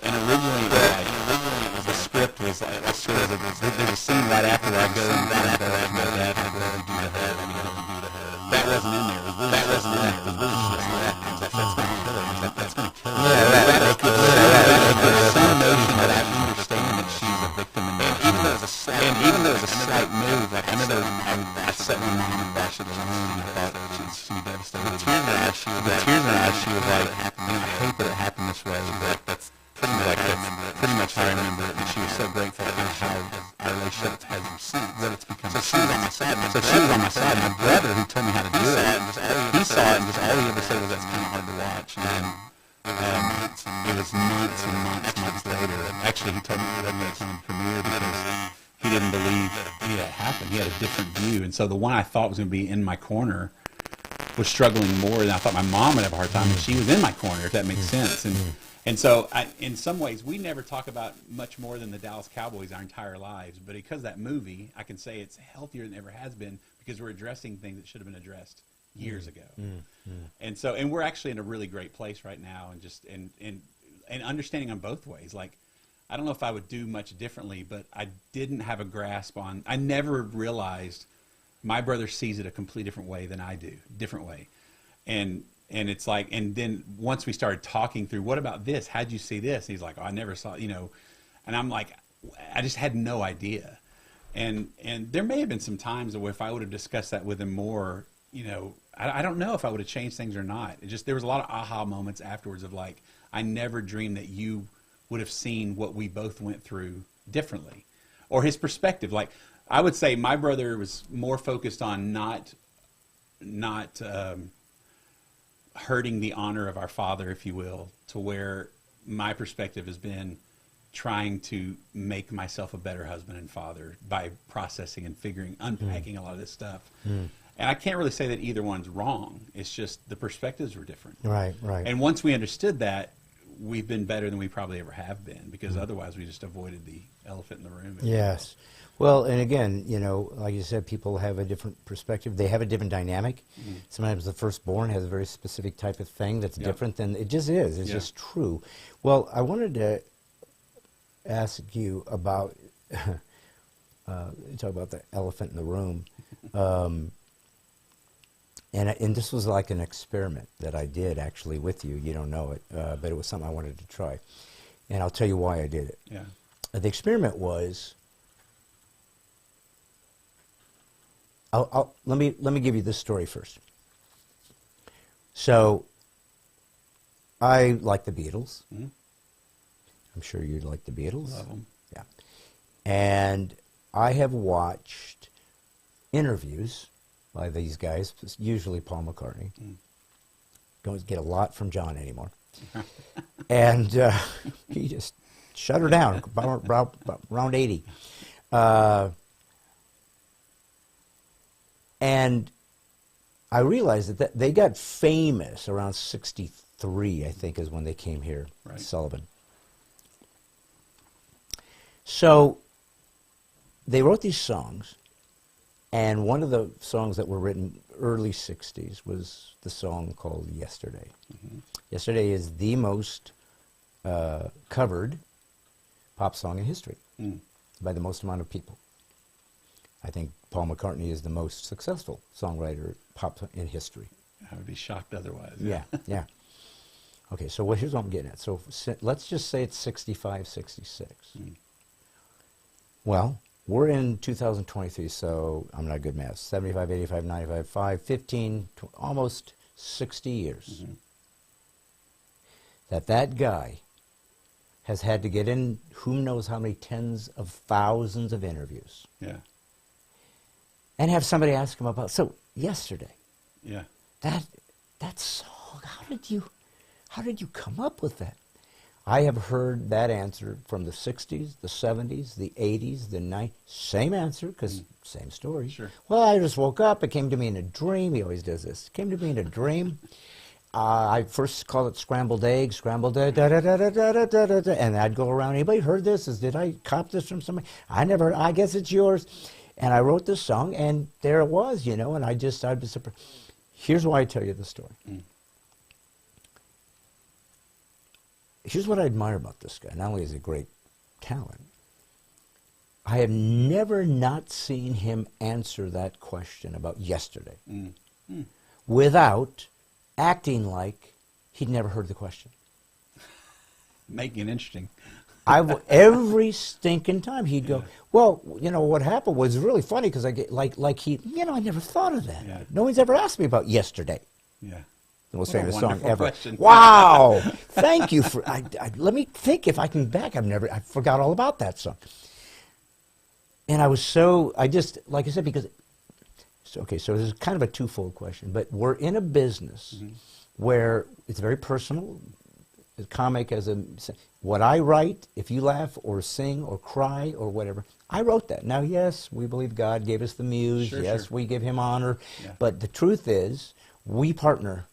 And originally, the script was like there's a scene right after where I go and find out my dad had to do the head. That wasn't in there. That wasn't in there. It was really just that. That's going to kill her. That's going to kill her. There's some notion that I understand that she's a victim, and even though it was a slight move, like I know I sat my mom and watched it alone, and I thought she'd be devastated. The tears in her eyes, she was like, man, I hate that it happened this way, but that's pretty much how I remember it. And she was so grateful for how our relationship has that it's become. So she was on my side. My brother, who told me how to do it, he saw it, and just all he ever said was, that's kind of hard to watch. And it was months later. Actually, he told me he wasn't going to come and premiere because he didn't believe He had a different view. And so the one I thought was going to be in my corner was struggling more than I thought my mom would have a hard time. And she was in my corner, if that makes sense. And so in some ways, we never talk about much more than the Dallas Cowboys our entire lives. But because of that movie, I can say it's healthier than it ever has been because we're addressing things that should have been addressed years ago. And so, and we're actually in a really great place right now, and just and understanding on both ways. Like, I don't know if I would do much differently, but I didn't have a grasp on. I never realized my brother sees it a completely different way than I do, different way, and it's like, and then once we started talking through, what about this? How'd you see this? And he's like, oh, I never saw, you know, and I'm like, I just had no idea. And there may have been some times where if I would have discussed that with him more, you know, I don't know if I would have changed things or not. It just, there was a lot of aha moments afterwards of like, I never dreamed that you would have seen what we both went through differently, or his perspective. Like, I would say my brother was more focused on not hurting the honor of our father, if you will, to where my perspective has been trying to make myself a better husband and father by processing and figuring, unpacking a lot of this stuff. And I can't really say that either one's wrong. It's just the perspectives were different. Right. And once we understood that, we've been better than we probably ever have been, because otherwise we just avoided the elephant in the room. Yes. Well, and again, you know, like you said, people have a different perspective. They have a different dynamic. Sometimes the firstborn has a very specific type of thing that's different than it just is. It's just true. Well, I wanted to ask you about, talk about the elephant in the room. And this was like an experiment that I did actually with you. You don't know it, but it was something I wanted to try. And I'll tell you why I did it. The experiment was, let me give you this story first. So, I like the Beatles. I'm sure you like the Beatles. Love them. Yeah. And I have watched interviews by these guys, usually Paul McCartney. Don't get a lot from John anymore. And he just shut her down about around 80. And I realized that they got famous around 63, I think, is when they came here, Sullivan. So they wrote these songs, and one of the songs that were written early 60s was the song called Yesterday. Yesterday is the most covered pop song in history by the most amount of people. I think Paul McCartney is the most successful songwriter pop in history. I would be shocked otherwise. Yeah. Okay, so here's what I'm getting at. So let's just say it's 65, 66. Well, we're in 2023, so I'm not good at math. 75, 85, 95, 5, 15, almost 60 years. That guy has had to get in who knows how many tens of thousands of interviews. And have somebody ask him about, so yesterday, that song, how did you come up with that? I have heard that answer from the 60s, the 70s, the 80s, the 90s. Same answer, because same story. Well, I just woke up. It came to me in a dream. He always does this. It came to me in a dream. I first call it scrambled eggs, scrambled egg, da-da-da-da-da-da-da-da. And I'd go around. Anybody heard this? Did I cop this from somebody? I never heard. I guess it's yours. And I wrote this song, and there it was, you know, and I'd be surprised. Here's why I tell you the story. Here's what I admire about this guy. Not only is he a great talent, I have never not seen him answer that question about yesterday without acting like he'd never heard the question. Making it interesting. Every stinking time he'd go, well, you know, what happened was really funny because I get like he, you know, I never thought of that. No one's ever asked me about yesterday. The most famous song ever. Question. Wow! Thank you for. Let me think if I can back. I forgot all about that song. And I just like I said, because okay, so this is kind of a twofold question, but we're in a business where it's very personal. comic, what I write, if you laugh or sing or cry or whatever, I wrote that. Now, yes, we believe God gave us the muse. Sure, yes, sure. we give him honor. Yeah. But the truth is, we partner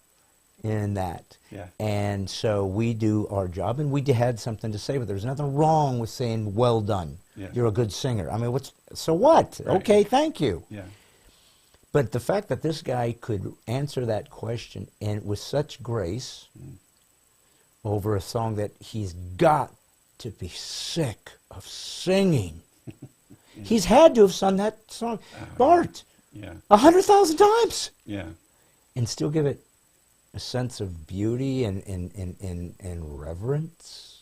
in that. Yeah. And so we do our job, and we had something to say, but there's nothing wrong with saying, well done. Yeah. You're a good singer. I mean, so what? Right. Okay, thank you. Yeah. But the fact that this guy could answer that question and with such grace over a song that he's got to be sick of singing. He's had to have sung that song, Bart, Yeah. 100,000 times, Yeah. and still give it a sense of beauty and reverence.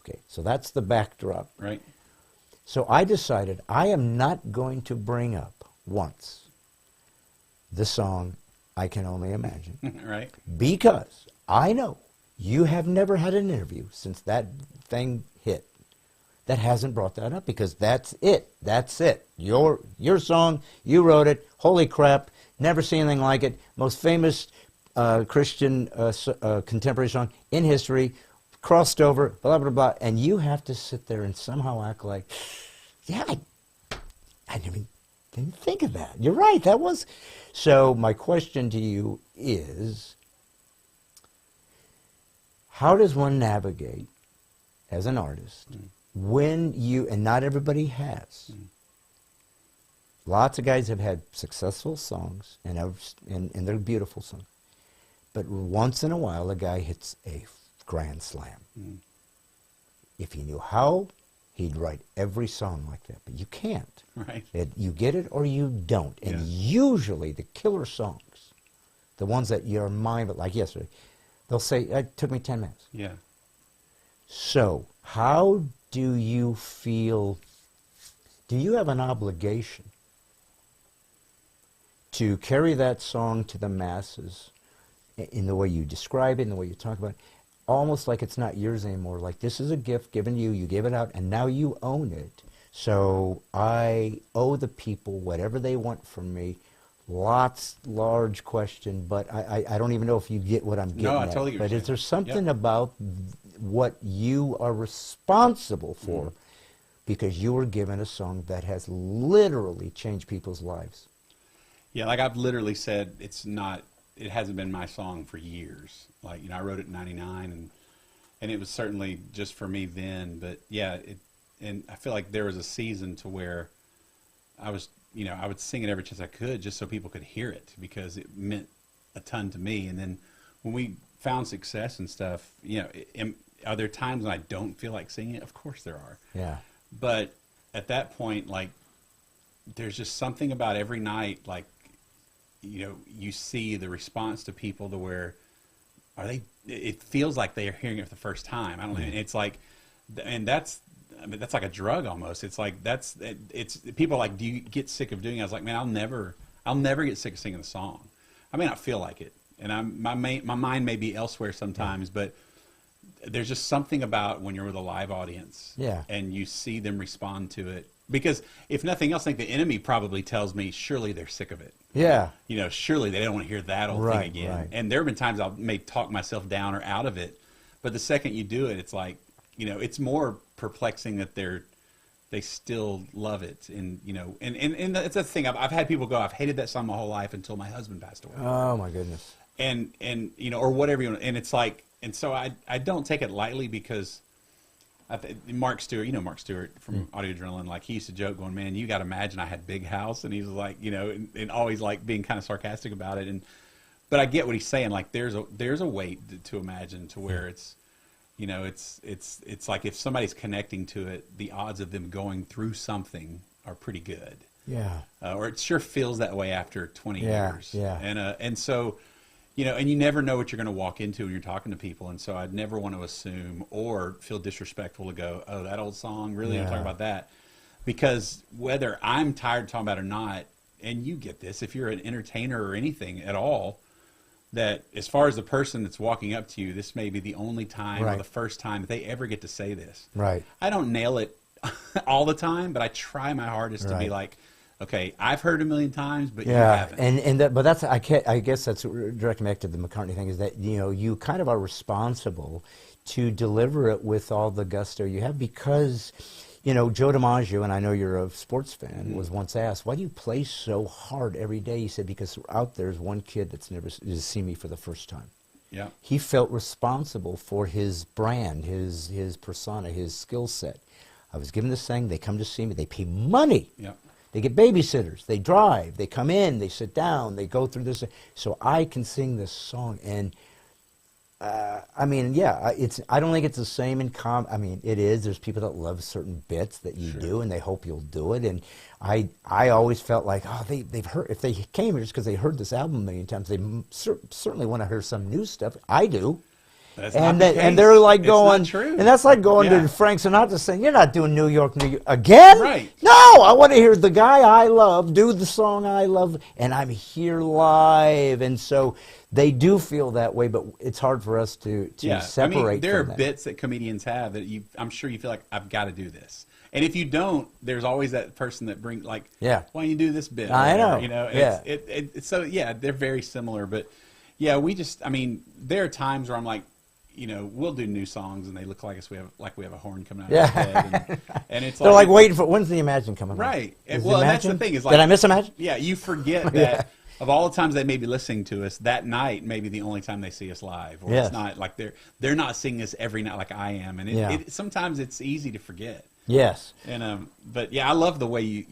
Okay, so that's the backdrop. Right. So I decided I am not going to bring up once the song I Can Only Imagine. Right. Because I know you have never had an interview since that thing hit that hasn't brought that up, because that's it. That's it. Your song, you wrote it. Holy crap, never seen anything like it. Most famous Christian contemporary song in history, crossed over, blah, blah, blah. And you have to sit there and somehow act like, yeah, I didn't think of that. You're right, that was. So my question to you is, how does one navigate as an artist when you, and not everybody has, lots of guys have had successful songs and they're beautiful songs, but once in a while a guy hits a grand slam. If he knew how, he'd write every song like that, but you can't. Right. You get it or you don't. And usually the killer songs, the ones that your mind, like yesterday, they'll say, it took me 10 minutes. Yeah. So how do you feel, do you have an obligation to carry that song to the masses in the way you describe it, in the way you talk about it, almost like it's not yours anymore, like this is a gift given to you, you gave it out, and now you own it. So I owe the people whatever they want from me. Large question, but I don't even know if you get what I'm getting at. No, I totally get what But you're is there saying. something about what you are responsible for because you were given a song that has literally changed people's lives? Yeah, like I've literally said, it hasn't been my song for years. Like, I wrote it in '99, and it was certainly just for me then. But yeah, and I feel like there was a season to where I was, I would sing it every chance I could just so people could hear it because it meant a ton to me. And then when we found success and stuff, are there times when I don't feel like singing it? Of course there are. Yeah. But at that point, like, there's just something about every night, like, you see the response to people to where it feels like they are hearing it for the first time. I don't know. It's like, and that's like a drug almost. It's like, it's people are like, do you get sick of doing it? I was like, man, I'll never get sick of singing the song. I may not feel like it. And my mind may be elsewhere sometimes, but there's just something about when you're with a live audience and you see them respond to it. Because if nothing else, I think the enemy probably tells me, surely they're sick of it. Yeah. Surely they don't want to hear that old thing again. Right. And there have been times I may talk myself down or out of it. But the second you do it, it's like, it's more perplexing that they still love it. And, and that's the thing. I've had people go, I've hated that song my whole life until my husband passed away. Oh, my goodness. And or whatever you want. And it's like, and so I don't take it lightly because Mark Stewart, Mark Stewart from Audio Adrenaline, like he used to joke going, man, you got to imagine I had a big house. And he was like, and always like being kind of sarcastic about it. But I get what he's saying. Like there's a way to imagine to where it's, it's like if somebody's connecting to it, the odds of them going through something are pretty good. Yeah. Or it sure feels that way after 20 years. Yeah. And so, and you never know what you're going to walk into when you're talking to people. And so I'd never want to assume or feel disrespectful to go, oh, that old song, really? I'm talking about that. Because whether I'm tired of talking about it or not, and you get this, if you're an entertainer or anything at all, that as far as the person that's walking up to you, this may be the only time or the first time that they ever get to say this. Right. I don't nail it all the time, but I try my hardest to be like, okay, I've heard a million times, but you Yeah, haven't. but that's I guess that's direct connected to the McCartney thing is that you kind of are responsible to deliver it with all the gusto you have because Joe DiMaggio, and I know you're a sports fan, was once asked, "Why do you play so hard every day?" He said, "Because out there's one kid that's never seen me for the first time." Yeah. He felt responsible for his brand, his persona, his skill set. I was given this thing. They come to see me. They pay money. Yeah. They get babysitters. They drive. They come in. They sit down. They go through this. So I can sing this song. And, I mean, yeah, I don't think it's the same in I mean, it is. There's people that love certain bits that you do, and they hope you'll do it. And I always felt like, oh, they've heard, if they came here just because they heard this album a million times, they certainly want to hear some new stuff. I do. That's And not the and case. they're like It's going, not true. and that's like going Yeah. to Frank Sinatra saying, "You're not doing New York again." Right. No, I want to hear the guy I love do the song I love, and I'm here live, and so they do feel that way. But it's hard for us to separate. I mean, there are from that. bits that comedians have that I'm sure you feel like I've got to do this. And if you don't, there's always that person that brings like, Yeah. why don't you do this bit? I know. So yeah, they're very similar. But yeah, I mean, there are times where I'm like, we'll do new songs and they look like we have a horn coming out of our head, and it's They're like waiting for when's the Imagine coming? right. Is Well, and that's Imagine? the thing is Did I miss Imagine? Yeah, you forget that. Of all the times they may be listening to us, that night may be the only time they see us live, or Yes. it's not like they're not seeing us every night like I am, and sometimes it's easy to forget. Yes. And but yeah, I love the way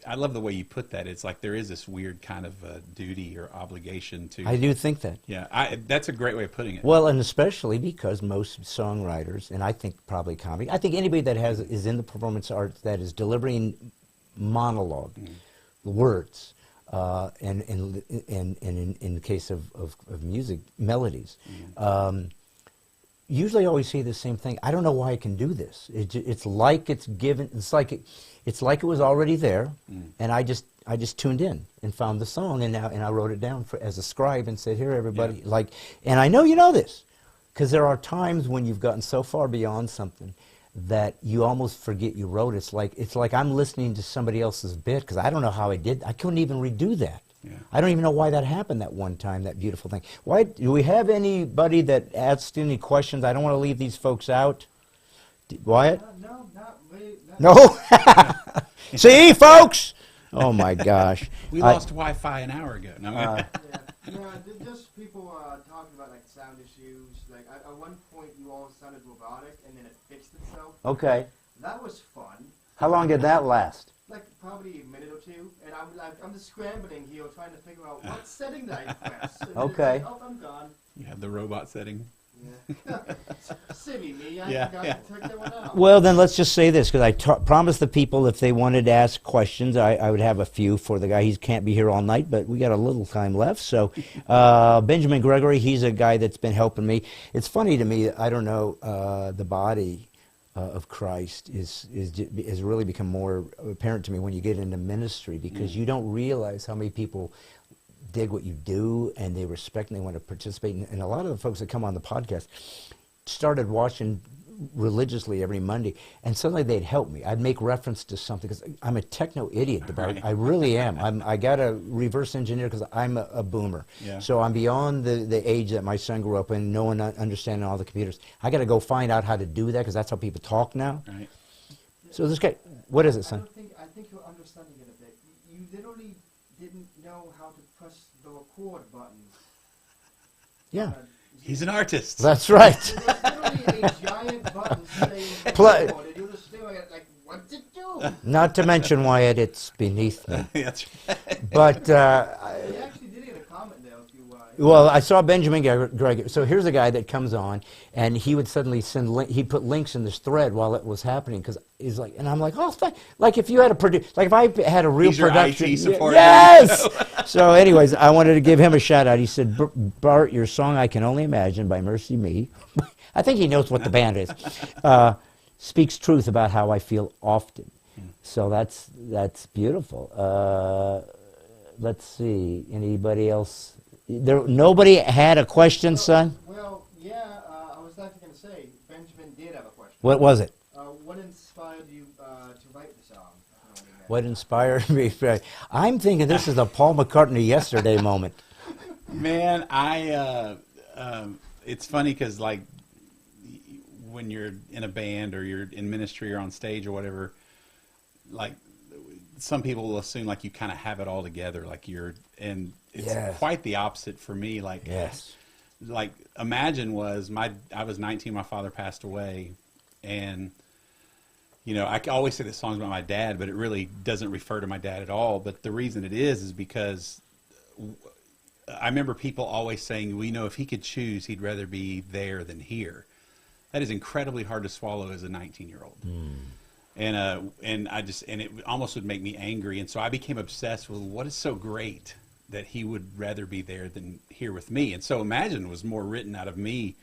I love the way you put that. It's like there is this weird kind of duty or obligation to. I do think that. Yeah, that's a great way of putting it. Well, and especially because most songwriters, and I think probably comedy, I think anybody that is in the performance arts that is delivering monologue, words, and in the case of music, melodies, usually always say the same thing. I don't know why I can do this. It's like it's given. It's like it was already there, and I just tuned in and found the song, and I wrote it down as a scribe and said, "Here, everybody." Yeah. And I know you know this, because there are times when you've gotten so far beyond something that you almost forget you wrote it. It's like I'm listening to somebody else's bit because I don't know how I did. I couldn't even redo that. Yeah. I don't even know why that happened that one time, that beautiful thing. Why do we have anybody that asked any questions? I don't want to leave these folks out. Wyatt? No, not really. No? See, folks? Oh, my gosh. We lost Wi-Fi an hour ago. No, Yeah, just people talking about like sound issues. Like at one point, you all sounded robotic, and then it fixed itself. Okay. That was fun. How long did that last? Like probably a minute or two, and I'm just scrambling here, trying to figure out what setting that I press. And then it's Okay. like, oh, I'm gone. you had the robot setting. Yeah. Silly me. I Yeah, forgot yeah. to check that one out. Well, then let's just say this, because I promised the people if they wanted to ask questions, I would have a few for the guy. He can't be here all night, but we got a little time left. So Benjamin Gregory, he's a guy that's been helping me. It's funny to me, I don't know, the body of Christ has really become more apparent to me when you get into ministry, because you don't realize how many people dig what you do, and they respect and they want to participate. And a lot of the folks that come on the podcast started watching religiously every Monday, and suddenly they'd help me. I'd make reference to something, because I'm a techno idiot about it. Right. I really am. I got to reverse engineer because I'm a boomer. Yeah. So I'm beyond the age that my son grew up in, knowing, understanding all the computers. I got to go find out how to do that, because that's how people talk now. Right. So this guy, what is it, son? I think you're understanding it a bit. You literally didn't know how to press the record button. Yeah. He's an artist. That's right. There's literally a giant button saying Play. record, and you're just doing it like, what's it do? Not to mention, Wyatt, it's beneath me. That's right. But You actually did get a comment there if you. well, I saw Benjamin Gregory. So here's a guy that comes on, and he would suddenly he put links in this thread while it was happening, because he's like, and I'm like, oh, like if you had like if I had a real He's your production, IT support. yes. So, anyways, I wanted to give him a shout out. He said, Bart, your song "I Can Only Imagine" by Mercy Me. I think he knows what the band is. Speaks truth about how I feel often. So that's beautiful. Let's see. Anybody else? Nobody had a question, son? Well, yeah, I was actually going to say, Benjamin did have a question. What was it? What inspired you to write the song? I Can Only What inspired me? I'm thinking this is a Paul McCartney yesterday moment. Man, it's funny because like when you're in a band or you're in ministry or on stage or whatever, like some people will assume like you kind of have it all together, like and it's quite the opposite for me. Like, like Imagine I was 19, my father passed away, and you know, I always say this song's about my dad, but it really doesn't refer to my dad at all. But the reason it is because I remember people always saying, well, you know, if he could choose, he'd rather be there than here. That is incredibly hard to swallow as a 19-year-old. And it almost would make me angry. And so I became obsessed with what is so great that he would rather be there than here with me. And so Imagine was more written out of me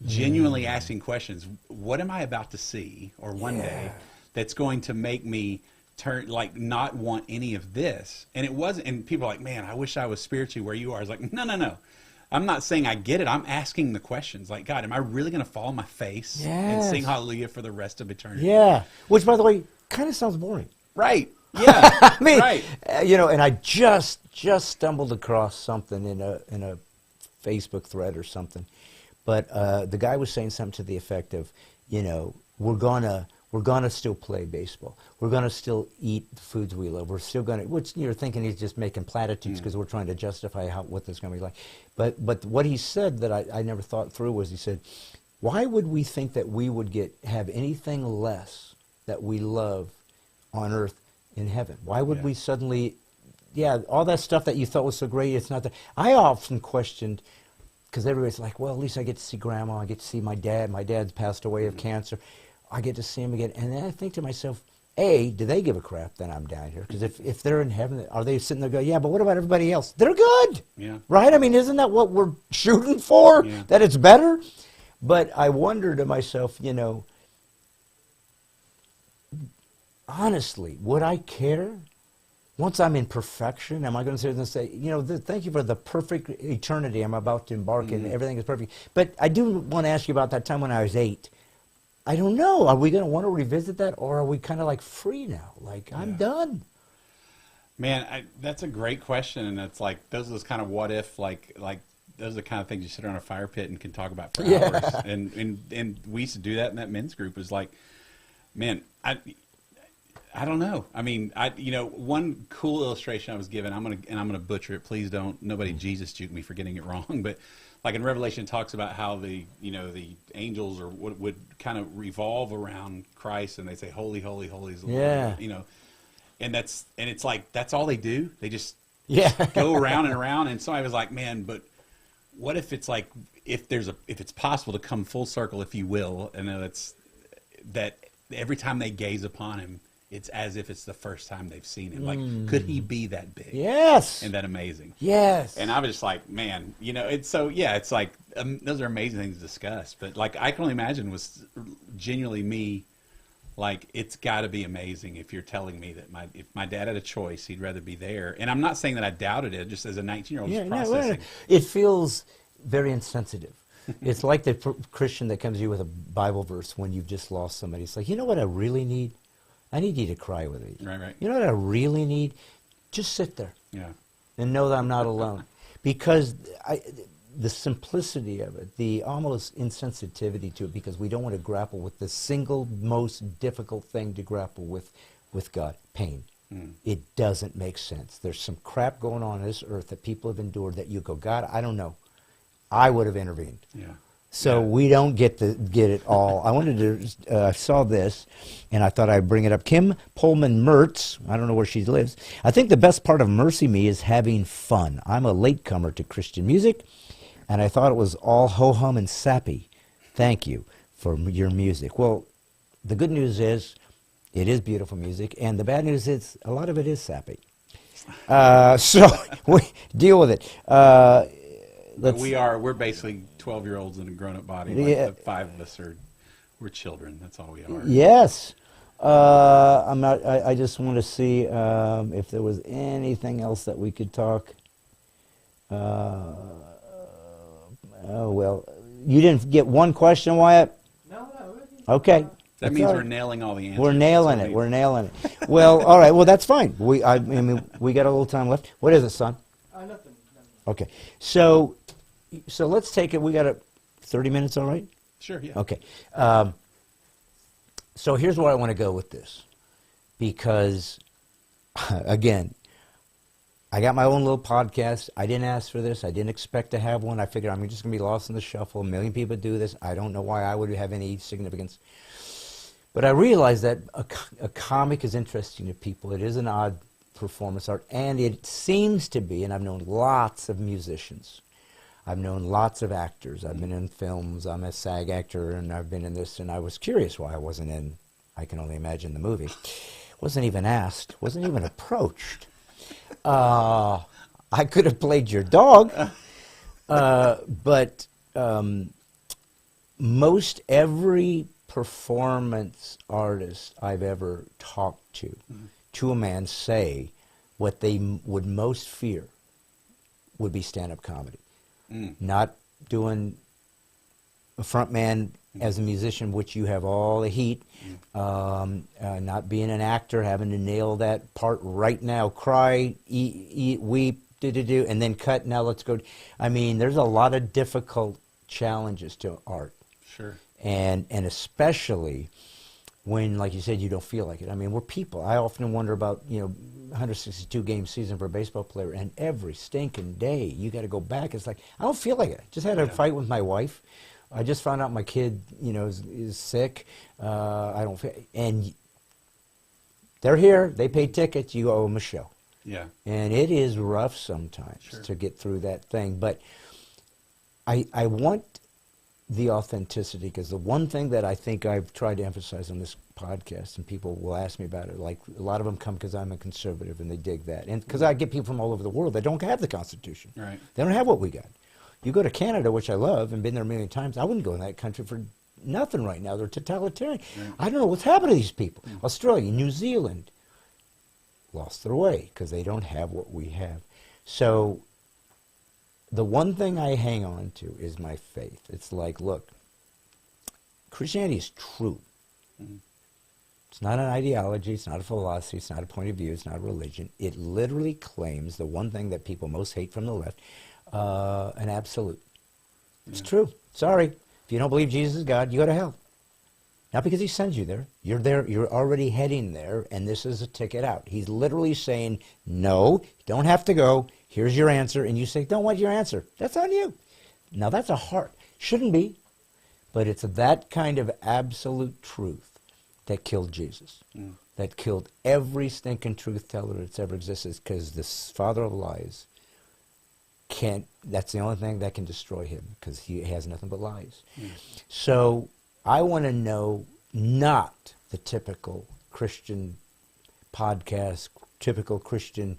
genuinely asking questions. What am I about to see or one day that's going to make me not want any of this? And it wasn't, and people are like, man, I wish I was spiritually where you are. I was like, no. I'm not saying I get it. I'm asking the questions. Like, God, am I really going to fall on my face and sing hallelujah for the rest of eternity? Yeah. Which, by the way, kind of sounds boring. Right. Yeah. I mean, right. You know, and I just stumbled across something in a Facebook thread or something. But the guy was saying something to the effect of, you know, we're gonna still play baseball. We're gonna still eat the foods we love. We're still gonna. Which you're thinking he's just making platitudes because we're trying to justify what this is gonna be like. But what he said that I never thought through was he said, why would we think that we would have anything less that we love on earth in heaven? Why would we suddenly, all that stuff that you thought was so great, it's not there. I often questioned. Because everybody's like, well, at least I get to see Grandma. I get to see my dad. My dad's passed away of cancer. I get to see him again. And then I think to myself, A, do they give a crap that I'm down here? Because if they're in heaven, are they sitting there going, yeah, but what about everybody else? They're good. Yeah. Right? I mean, isn't that what we're shooting for? Yeah. That it's better? But I wonder to myself, you know, honestly, would I care? Once I'm in perfection, am I going to sit there and say, you know, thank you for the perfect eternity I'm about to embark in. Everything is perfect. But I do want to ask you about that time when I was 8. I don't know. Are we going to want to revisit that, or are we kind of like free now? Like, I'm done. Man, that's a great question, and it's like those are those kind of what if, like those are the kind of things you sit around a fire pit and can talk about for hours. And we used to do that in that men's group. It was like, man, I don't know. I mean, you know, one cool illustration I was given, I'm gonna butcher it. Please don't, nobody Jesus juke me for getting it wrong. But like in Revelation, it talks about how the angels or would kind of revolve around Christ, and they say, "Holy, holy, holy is the Lord." You know, and it's like that's all they do. They just go around and around. And somebody was like, "Man, but what if it's like if it's possible to come full circle, if you will, and it's that every time they gaze upon him, it's as if it's the first time they've seen him. Like, could he be that big? Yes. And that amazing? Yes. And I was just like, man, you know, it's so, it's like, those are amazing things to discuss. But, like, I can only imagine was genuinely me, like, it's got to be amazing if you're telling me that if my dad had a choice, he'd rather be there. And I'm not saying that I doubted it, just as a 19-year-old just processing. It feels very insensitive. It's like the Christian that comes to you with a Bible verse when you've just lost somebody. It's like, you know what I really need? I need you to cry with me. Right. You know what I really need? Just sit there. Yeah. And know that I'm not alone. Because the simplicity of it, the almost insensitivity to it, because we don't want to grapple with the single most difficult thing to grapple with God, pain. It doesn't make sense. There's some crap going on this earth that people have endured that you go, God, I don't know. I would have intervened. Yeah. So we don't get it all. I wanted to, I saw this, and I thought I'd bring it up. Kim Pullman Mertz, I don't know where she lives. I think the best part of Mercy Me is having fun. I'm a latecomer to Christian music, and I thought it was all ho-hum and sappy. Thank you for your music. Well, the good news is it is beautiful music, and the bad news is a lot of it is sappy. So we deal with it. We're basically 12-year-olds in a grown-up body. Like the 5 of us we're children. That's all we are. Yes. I just want to see if there was anything else that we could talk. Oh well, you didn't get one question, Wyatt? No. Okay. That means we're nailing all the answers. We're nailing it. We're nailing it. Well, all right. Well, that's fine. I mean, we got a little time left. What is it, son? Nothing. Okay. So let's take it. We got 30 minutes, all right? Sure, yeah. Okay. So here's where I want to go with this. Because, again, I got my own little podcast. I didn't ask for this. I didn't expect to have one. I figured I'm just going to be lost in the shuffle. A million people do this. I don't know why I would have any significance. But I realized that a comic is interesting to people. It is an odd performance art. And it seems to be, and I've known lots of musicians. I've known lots of actors. I've been in films. I'm a SAG actor, and I've been in this. And I was curious why I wasn't in, I Can Only Imagine, the movie. Wasn't even asked. Wasn't even approached. I could have played your dog. But most every performance artist I've ever talked to a man, say what they would most fear would be stand-up comedy. Not doing a front man as a musician, which you have all the heat, not being an actor, having to nail that part right now, cry, eat, weep, do, and then cut, now let's go. I mean, there's a lot of difficult challenges to art. Sure. And especially when, like you said, you don't feel like it. I mean, we're people. I often wonder about, 162-game season for a baseball player, and every stinking day you got to go back. It's like, I don't feel like it. Just had a fight with my wife. I just found out my kid, is sick. I don't feel, and they're here. They pay tickets. You owe them a show. Yeah. And it is rough sometimes to get through that thing. But I want the authenticity, because the one thing that I think I've tried to emphasize on this podcast, and people will ask me about it, like a lot of them come because I'm a conservative and they dig that, and because I get people from all over the world that don't have the Constitution. Right. They don't have what we got. You go to Canada, which I love and been there a million times, I wouldn't go in that country for nothing right now. They're totalitarian. Right. I don't know what's happened to these people. Australia, New Zealand lost their way because they don't have what we have. So the one thing I hang on to is my faith. It's like, look, Christianity is true. It's not an ideology. It's not a philosophy. It's not a point of view. It's not a religion. It literally claims the one thing that people most hate from the left, an absolute. It's true. Sorry. If you don't believe Jesus is God, you go to hell. Not because he sends you there. You're there. You're already heading there, and this is a ticket out. He's literally saying, no, you don't have to go. Here's your answer. And you say, don't want your answer. That's on you. Now, that's a heart. Shouldn't be, but it's that kind of absolute truth that killed Jesus, that killed every stinking truth teller that's ever existed, because this father of lies can't, that's the only thing that can destroy him, because he has nothing but lies. So I want to know not the typical Christian podcast, typical Christian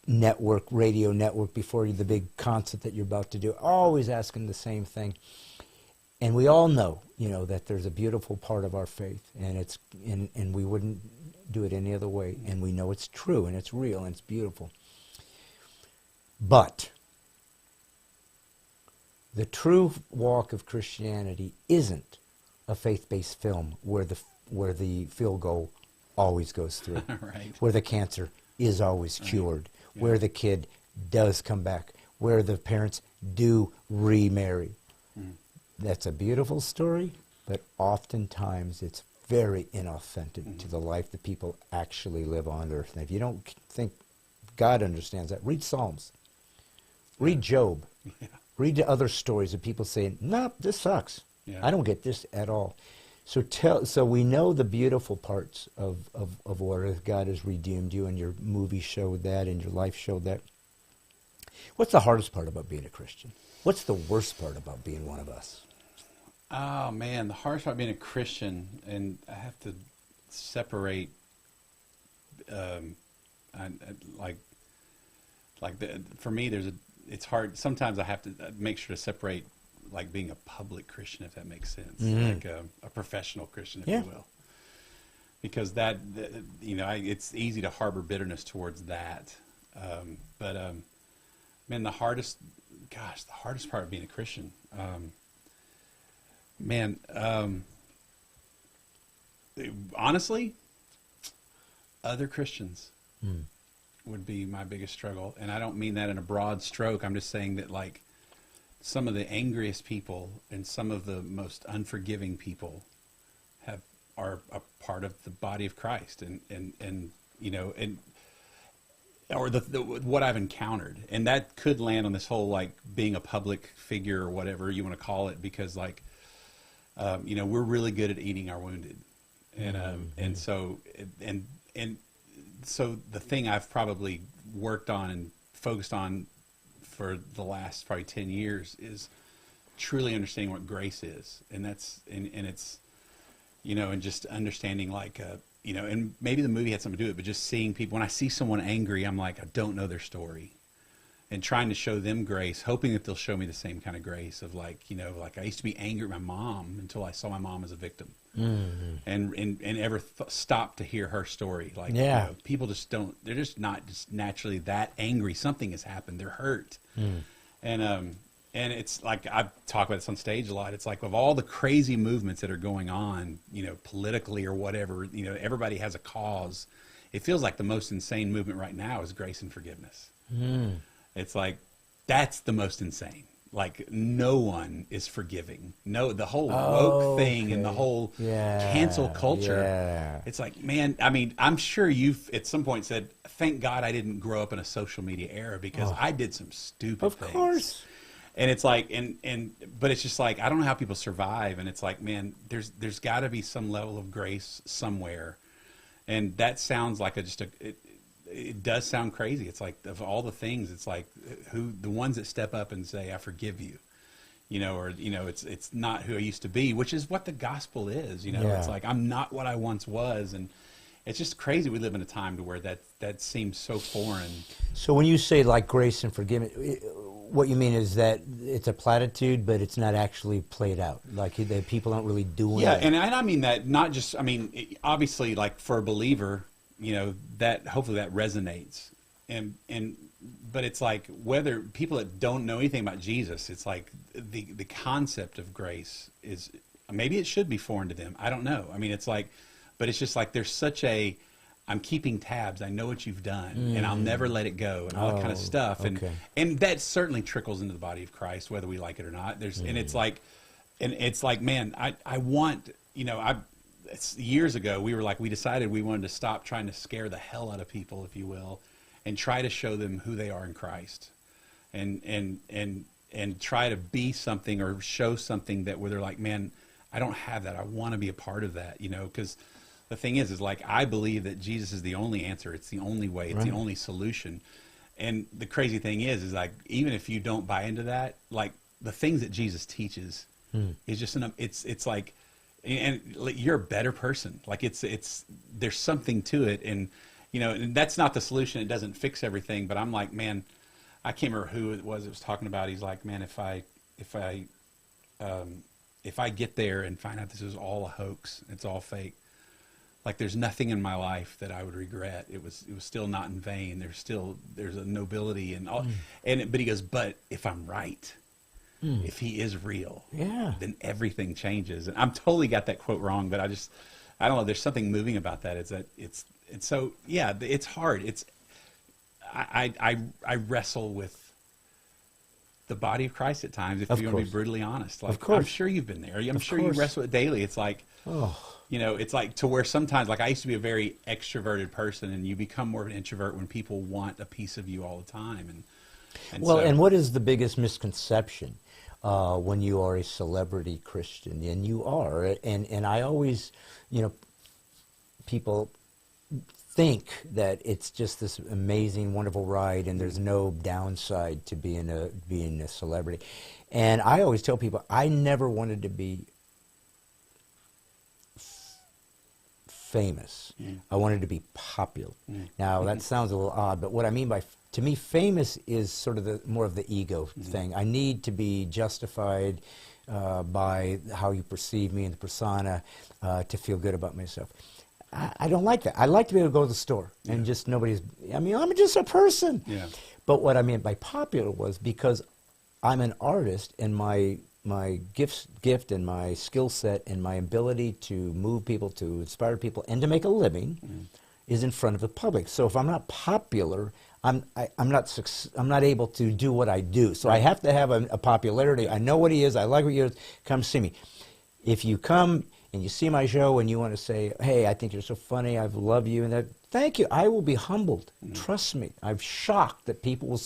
network, radio network before the big concert that you're about to do, always asking the same thing. And we all know, that there's a beautiful part of our faith, and it's and we wouldn't do it any other way. And we know it's true, and it's real, and it's beautiful. But the true walk of Christianity isn't a faith-based film where the field goal always goes through, right. Where the cancer is always cured, where the kid does come back, where the parents do remarry. That's a beautiful story, but oftentimes it's very inauthentic to the life that people actually live on earth. And if you don't think God understands that, read Psalms. Read Job. Yeah. Read the other stories of people saying, "No, this sucks. Yeah. I don't get this at all." So we know the beautiful parts of where God has redeemed you, and your movie showed that, and your life showed that. What's the hardest part about being a Christian? What's the worst part about being one of us? Oh man, the hardest part being a Christian, and I have to separate, for me, it's hard. Sometimes I have to make sure to separate, like being a public Christian, if that makes sense, like a professional Christian, if you will, because it's easy to harbor bitterness towards that. Man, the hardest part of being a Christian, honestly, other Christians would be my biggest struggle. And I don't mean that in a broad stroke. I'm just saying that, like, some of the angriest people and some of the most unforgiving people are a part of the body of Christ, and you know, and or the what I've encountered, and that could land on this whole, like, being a public figure or whatever you want to call it, because, like, you know, we're really good at eating our wounded, and so the thing I've probably worked on and focused on for the last probably 10 years is truly understanding what grace is, and that's and it's, you know, and just understanding, like, you know, and maybe the movie had something to do with it, but just seeing people, when I see someone angry, I'm like, I don't know their story, and trying to show them grace, hoping that they'll show me the same kind of grace of, like, you know, like, I used to be angry at my mom until I saw my mom as a victim, and ever stopped to hear her story. Like, you know, people just don't, they're just not just naturally that angry. Something has happened. They're hurt. And it's like, I talk about this on stage a lot. It's like, of all the crazy movements that are going on, you know, politically or whatever, you know, everybody has a cause. It feels like the most insane movement right now is grace and forgiveness. It's like, that's the most insane. Like, no one is forgiving. No, the whole woke thing and the whole cancel culture. It's like, man, I mean, I'm sure you've at some point said, thank God I didn't grow up in a social media era, because I did some stupid things. Of course. And it's like, but it's just like, I don't know how people survive. And it's like, man, there's got to be some level of grace somewhere. And that sounds like it does sound crazy. It's like, of all the things, it's like, the ones that step up and say, I forgive you, you know, or, you know, it's not who I used to be, which is what the gospel is, you know. It's like, I'm not what I once was. And it's just crazy. We live in a time to where that seems so foreign. So when you say, like, grace and forgiveness, what you mean is that it's a platitude, but it's not actually played out. Like, the people aren't really doing it. Yeah, and I mean that not just, I mean, obviously, like, for a believer, you know, that hopefully that resonates. But it's like, whether people that don't know anything about Jesus, it's like the concept of grace is, maybe it should be foreign to them. I don't know. I mean, it's like, but it's just like, there's such a, I'm keeping tabs. I know what you've done, and I'll never let it go, and all that kind of stuff. And that certainly trickles into the body of Christ, whether we like it or not. And it's like, man, I want, you know, years ago we decided we wanted to stop trying to scare the hell out of people, if you will, and try to show them who they are in Christ, and try to be something or show something that where they're like, man, I don't have that. I want to be a part of that, you know, because the thing is like, I believe that Jesus is the only answer. It's the only way. It's the only solution. And the crazy thing is like, even if you don't buy into that, like, the things that Jesus teaches is just it's like, and you're a better person. Like, there's something to it. And, you know, and that's not the solution. It doesn't fix everything, but I'm like, man, I can't remember who it was talking about. He's like, man, if I get there and find out this is all a hoax, it's all fake, like, there's nothing in my life that I would regret. It was still not in vain. There's a nobility and all. But he goes, but if I'm right, if he is real, then everything changes. And I'm totally got that quote wrong, but I don't know. There's something moving about that. It's so, yeah, it's hard. I wrestle with the body of Christ at times, if you're going to be brutally honest. Like, I'm sure you've been there. I'm sure you wrestle with it daily. It's like, you know, it's like, to where sometimes, like, I used to be a very extroverted person, and you become more of an introvert when people want a piece of you all the time. And what is the biggest misconception when you are a celebrity Christian? And you are, and I always, you know, people think that it's just this amazing, wonderful ride, and there's no downside to being a celebrity. And I always tell people, I never wanted to be famous. I wanted to be popular. Now, that sounds a little odd, but what I mean by, to me, famous is sort of more of the ego thing. I need to be justified by how you perceive me and the persona to feel good about myself. I don't like that. I like to be able to go to the store and just I'm just a person. But what I meant by popular was because I'm an artist, and my gift and my skill set and my ability to move people, to inspire people, and to make a living is in front of the public. So if I'm not popular, I'm not able to do what I do. So I have to have a popularity. I know what he is. I like what he is. Come see me. If you come and you see my show and you want to say, hey, I think you're so funny, I love you, and that, thank you. I will be humbled. Trust me. I'm shocked that people will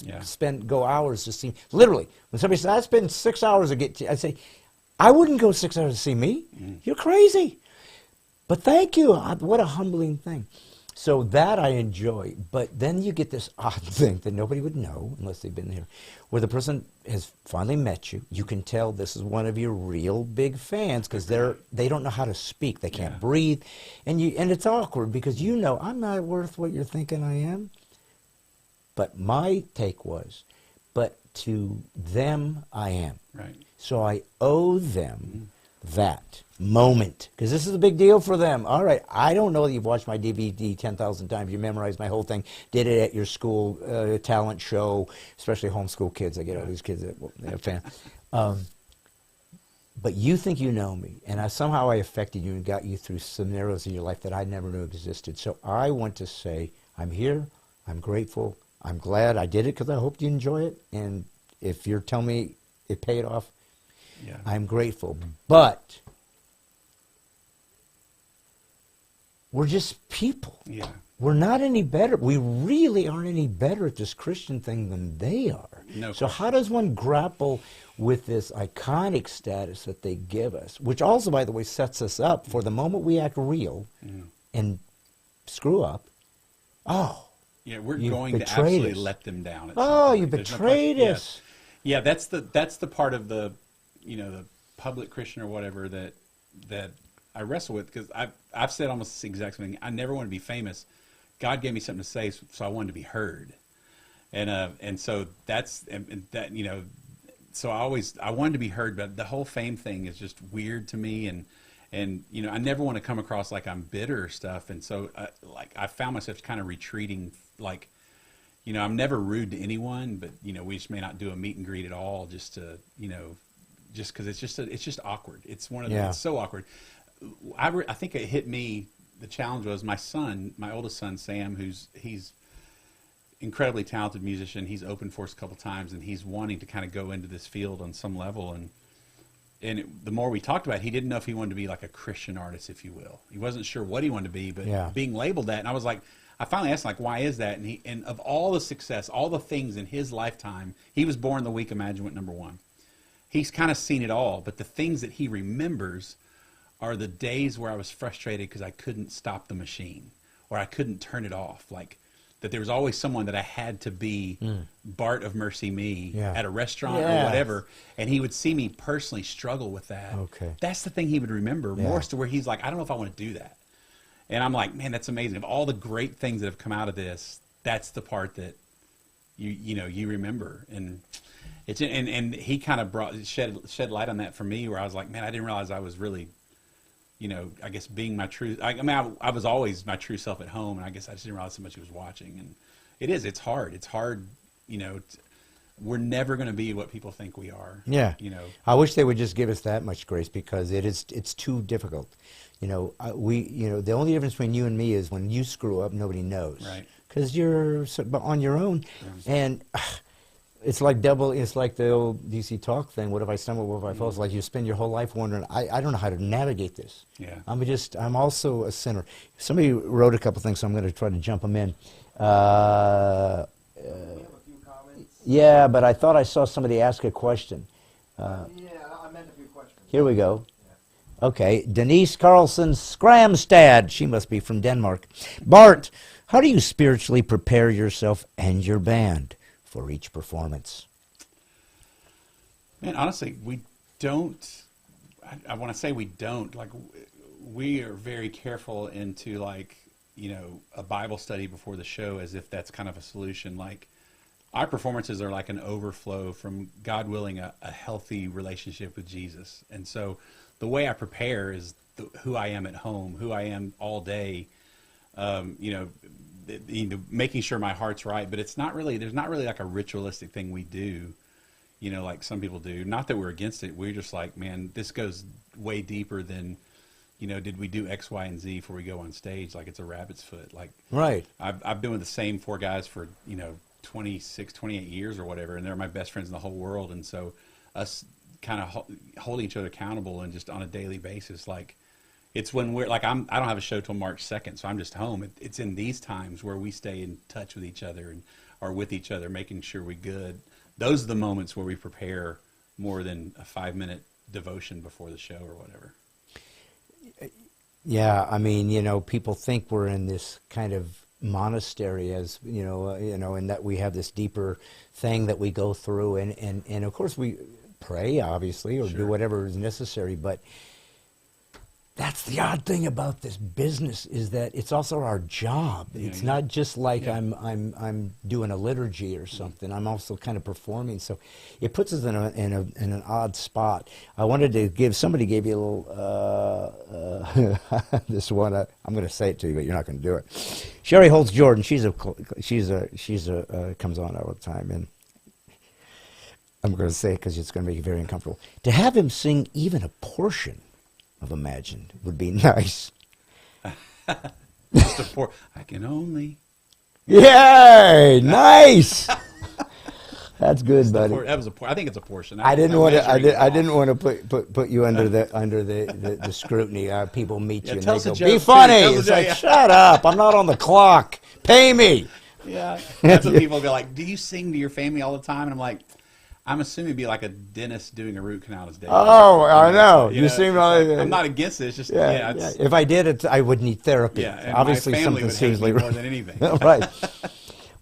go hours to see me. Literally, when somebody says, I spend 6 hours to get to you, I say, I wouldn't go 6 hours to see me. You're crazy. But thank you. What a humbling thing. So that I enjoy. But then you get this odd thing that nobody would know unless they've been there, where the person has finally met you. You can tell this is one of your real big fans because they don't know how to speak. They can't breathe. And it's awkward because you know I'm not worth what you're thinking I am. But my take was, but to them I am. Right. So I owe them that moment, because this is a big deal for them. All right, I don't know that you've watched my DVD 10,000 times. You memorized my whole thing, did it at your school talent show, especially homeschool kids. I get all these kids that are fans. But you think you know me, and somehow I affected you and got you through scenarios in your life that I never knew existed. So I want to say, I'm here, I'm grateful, I'm glad I did it because I hoped you enjoy it. And if you're telling me it paid off, I'm grateful. But we're just people. Yeah. We're not any better. We really aren't any better at this Christian thing than they are. No so question. how does one grapple with this iconic status that they give us, which also, by the way, sets us up for the moment we act real and screw up? Oh, yeah, we're going to absolutely let them down. Oh, you betrayed us. Yeah, that's the part of the, the public Christian or whatever that I wrestle with, because I've said almost the exact same thing. I never want to be famous. God gave me something to say, so I wanted to be heard, and so that's that So I wanted to be heard, but the whole fame thing is just weird to me, and I never want to come across like I'm bitter or stuff, and so I found myself kind of retreating, like, I'm never rude to anyone, but we just may not do a meet and greet at all, just to just because it's just awkward. It's one of the, it's so awkward. I think it hit me. The challenge was my oldest son, Sam, he's incredibly talented musician. He's opened for us a couple times, and he's wanting to kind of go into this field on some level. And the more we talked about it, he didn't know if he wanted to be like a Christian artist, if you will. He wasn't sure what he wanted to be, but being labeled that. And I was like, I finally asked him, like, why is that? And of all the success, all the things in his lifetime, he was born the week Imagine went #1. He's kind of seen it all, but the things that he remembers are the days where I was frustrated because I couldn't stop the machine, or I couldn't turn it off. Like, that there was always someone that I had to be Bart of Mercy Me at a restaurant or whatever, and he would see me personally struggle with that. Okay. That's the thing he would remember more, to where he's like, I don't know if I want to do that. And I'm like, man, that's amazing. Of all the great things that have come out of this, that's the part that you remember. And it's and he kind of shed light on that for me, where I was like, man, I didn't realize I was really, I guess being my true. I was always my true self at home, and I guess I just didn't realize how much he was watching. And it's hard. It's hard. We're never going to be what people think we are. Yeah. I wish they would just give us that much grace, because it's too difficult. The only difference between you and me is when you screw up, nobody knows. Right. Because you're on your own. Yeah. And it's like the old DC Talk thing. What if I stumble? What if I fall? It's like you spend your whole life wondering, I don't know how to navigate this. Yeah. I'm also a sinner. Somebody wrote a couple things, so I'm going to try to jump them in. We have a few comments. Yeah, but I thought I saw somebody ask a question. I meant a few questions. Here we go. Okay, Denise Carlson Skramstad. She must be from Denmark. Bart, how do you spiritually prepare yourself and your band for each performance? Man, honestly, we don't. I want to say we don't. Like, we are very careful into, like, a Bible study before the show, as if that's kind of a solution. Like, our performances are like an overflow from, God willing, a healthy relationship with Jesus. And so the way I prepare is who I am at home, who I am all day, making sure my heart's right. But there's not really like a ritualistic thing we do. you know, like some people do. Not that we're against it. We're just like, man, this goes way deeper than, you know, did we do X, Y, and Z before we go on stage? Like it's a rabbit's foot. Like Right. I've been with the same 4 guys for, you know, 26, 28 years or whatever, and they're my best friends in the whole world. And so us kind of holding each other accountable and just on a daily basis, like it's when we're like, I don't have a show till March 2nd, so I'm just home. It's in these times where we stay in touch with each other and are with each other, making sure we're good. Those are the moments where we prepare more than a 5-minute devotion before the show or whatever. Yeah, I mean, you know, people think we're in this kind of monastery, as you know, and that we have this deeper thing that we go through, and of course we pray, obviously, or do whatever is necessary. But that's the odd thing about this business, is that it's also our job. It's not just like I'm doing a liturgy or something. I'm also kind of performing. So it puts us in an odd spot. I wanted to give, somebody gave you a little this one. I'm going to say it to you, but you're not going to do it. Sherry Holtz Jordan. She's a comes on all the time, and I'm going to say it because it's going to make you very uncomfortable. To have him sing even a portion of Imagined would be nice. Just I can only. Yay! Nice. That's good, buddy. That was I think it's a portion. I didn't want to. I didn't want to put you under the scrutiny. People meet you and they go, "Be funny." It's like, shut up! I'm not on the clock. Pay me. Yeah, that's what people go like. Do you sing to your family all the time? And I'm like, I'm assuming it'd be like a dentist doing a root canal his day. Oh, I know. You seem like, I'm not against it. It's just If I did it, I would need therapy. Yeah, and obviously my family something would hate me seriously more than anything. Right.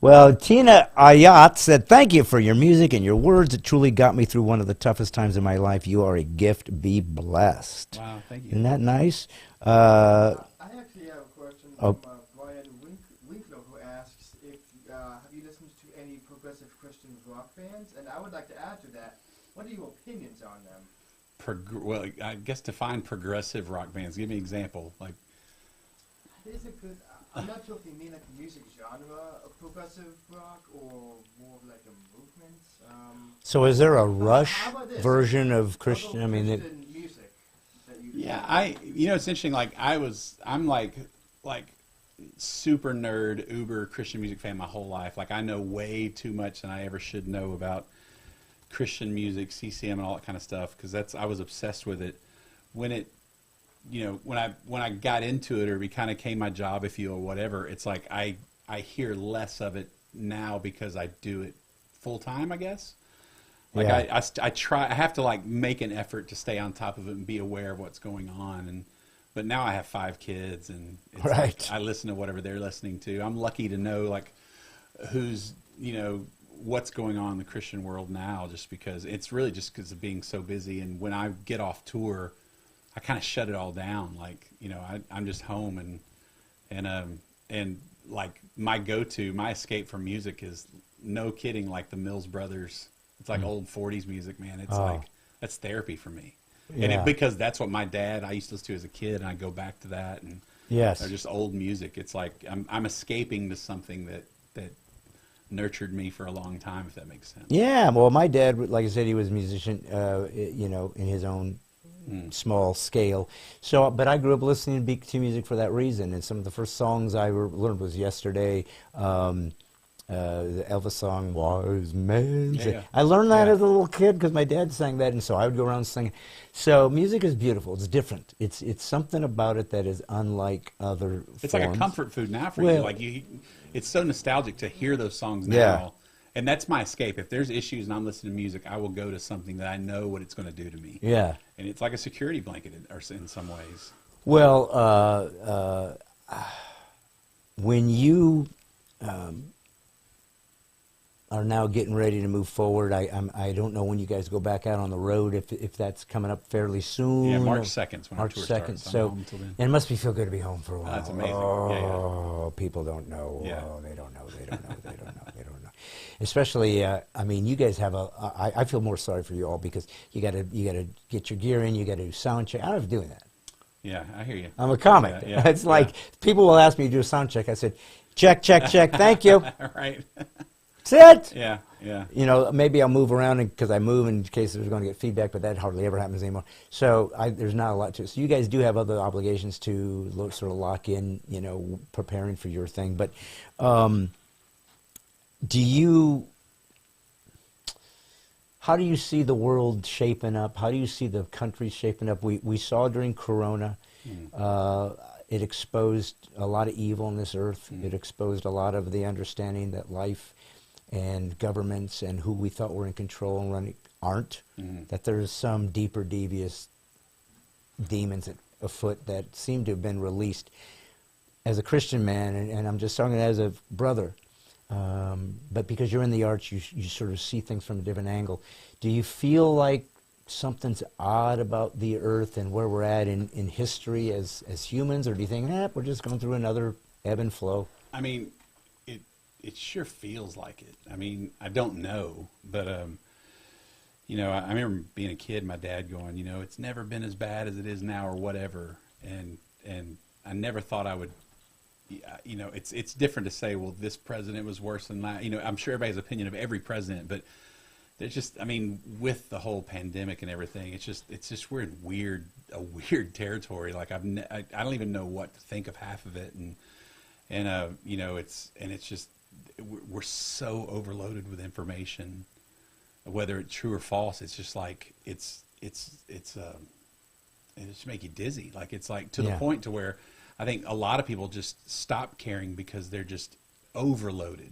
Well, Tina Ayat said, "Thank you for your music and your words. It truly got me through one of the toughest times in my life. You are a gift. Be blessed." Wow, thank you. Isn't that nice? I actually have a question from Brian Winkler, who asks if have you listened to any progressive Christian rock bands? And I would like to add to that, what are your opinions on them? Well, I guess define progressive rock bands. Give me an example. Like, Is it good? I'm not sure if you mean like the music genre of progressive rock or more of like a movement. So is there a Rush how about this? version of Christian? I mean, Christian music that you you know, it's interesting. Like, I'm like super nerd, uber Christian music fan my whole life. Like, I know way too much than I ever should know about Christian music, CCM, and all that kind of stuff, because I was obsessed with it when it, you know, when I got into it, or it kind of became my job, if you will, whatever. It's like I hear less of it now because I do it full time, I guess. Like I have to like make an effort to stay on top of it and be aware of what's going on. But now I have 5 kids, and it's like I listen to whatever they're listening to. I'm lucky to know like who's, you know, what's going on in the Christian world now, just because it's really just because of being so busy. And when I get off tour, I kind of shut it all down. Like, you know, I'm just home, and like my my escape from music is, no kidding, like the Mills Brothers. It's like old 40s music, man. It's like, that's therapy for me. Yeah. And because that's what my dad, I used to listen to as a kid, and I go back to that, and they're just old music. It's like I'm escaping to something that nurtured me for a long time, if that makes sense. Yeah, well, my dad, like I said, he was a musician, you know, in his own small scale. So, but I grew up listening to music for that reason, and some of the first songs I learned was Yesterday, the Elvis song, Wise Men. Yeah. I learned that as a little kid because my dad sang that, and so I would go around singing. So music is beautiful. It's different. It's something about it that is unlike other It's forms. like a comfort food now for you. Like it's so nostalgic to hear those songs now. Yeah. And that's my escape. If there's issues and I'm listening to music, I will go to something that I know what it's going to do to me. Yeah. And it's like a security blanket in some ways. Well, when you are now getting ready to move forward, I don't know when you guys go back out on the road, if that's coming up fairly soon. Yeah, March 2nd. March 2nd. So it must be feel good to be home for a while. That's amazing. Oh, people don't know. Yeah. Oh, they don't know. Especially, I mean, you guys have I feel more sorry for you all because you got to get your gear in. You got to do sound check. I don't have to do that. Yeah, I hear you. I'm a comic. Yeah, it's like people will ask me to do a sound check. I said, check. Thank you. Right. Sit! Yeah, yeah. You know, maybe I'll move around because I move in case there's going to get feedback, but that hardly ever happens anymore. So there's not a lot to it. So you guys do have other obligations to sort of lock in, you know, preparing for your thing. But how do you see the world shaping up? How do you see the country shaping up? We saw during Corona, it exposed a lot of evil on this earth. It exposed a lot of the understanding that life and governments and who we thought were in control and running aren't. That there's some deeper, devious demons afoot that seem to have been released. As a Christian man, and I'm just talking as a brother, but because you're in the arts, you sort of see things from a different angle. Do you feel like something's odd about the earth and where we're at in history as humans, or do you think, we're just going through another ebb and flow? I mean, it sure feels like it. I mean, I don't know, but you know, I remember being a kid, my dad going, you know, it's never been as bad as it is now, or whatever, and I never thought I would. You know, it's different to say, well, this president was worse than that. You know, I'm sure everybody has an opinion of every president, but there's just, I mean, with the whole pandemic and everything, it's just we're in a weird territory. Like I don't even know what to think of half of it, and you know, it's just we're so overloaded with information, whether it's true or false. It's just like it just make you dizzy. Like it's like to the point to where I think a lot of people just stop caring because they're just overloaded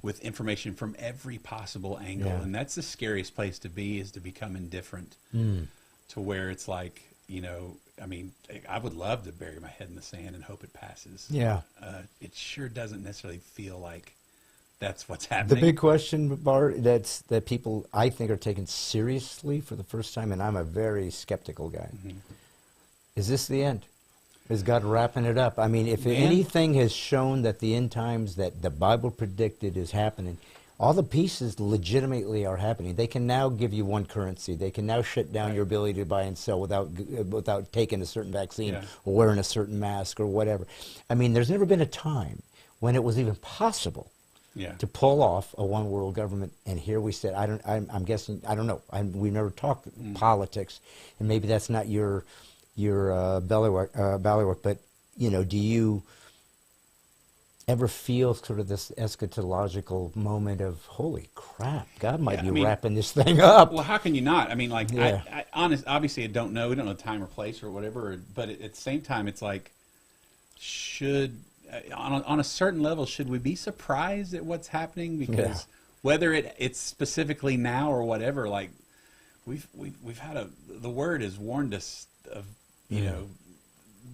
with information from every possible angle. And that's the scariest place to be, is to become indifferent to where it's like, you know, I mean, I would love to bury my head in the sand and hope it passes. Yeah. It sure doesn't necessarily feel like that's what's happening. The big question, Bart, that people, I think, are taken seriously for the first time, and I'm a very skeptical guy. Is this the end? Is God wrapping it up? I mean, if anything has shown that the end times that the Bible predicted is happening, all the pieces legitimately are happening. They can now give you one currency. They can now shut down your ability to buy and sell without taking a certain vaccine or wearing a certain mask or whatever. I mean, there's never been a time when it was even possible to pull off a one world government, and here we sit. I'm guessing, I don't know. We never talked politics, and maybe that's not your ballywork, but you know, do you ever feel sort of this eschatological moment of, holy crap, God might be wrapping this thing up? Well, how can you not? I mean, like, obviously I don't know. We don't know time or place or whatever, but at the same time, it's like, on a certain level, should we be surprised at what's happening? Because whether it's specifically now or whatever, like, we've had the word has warned us of, you know,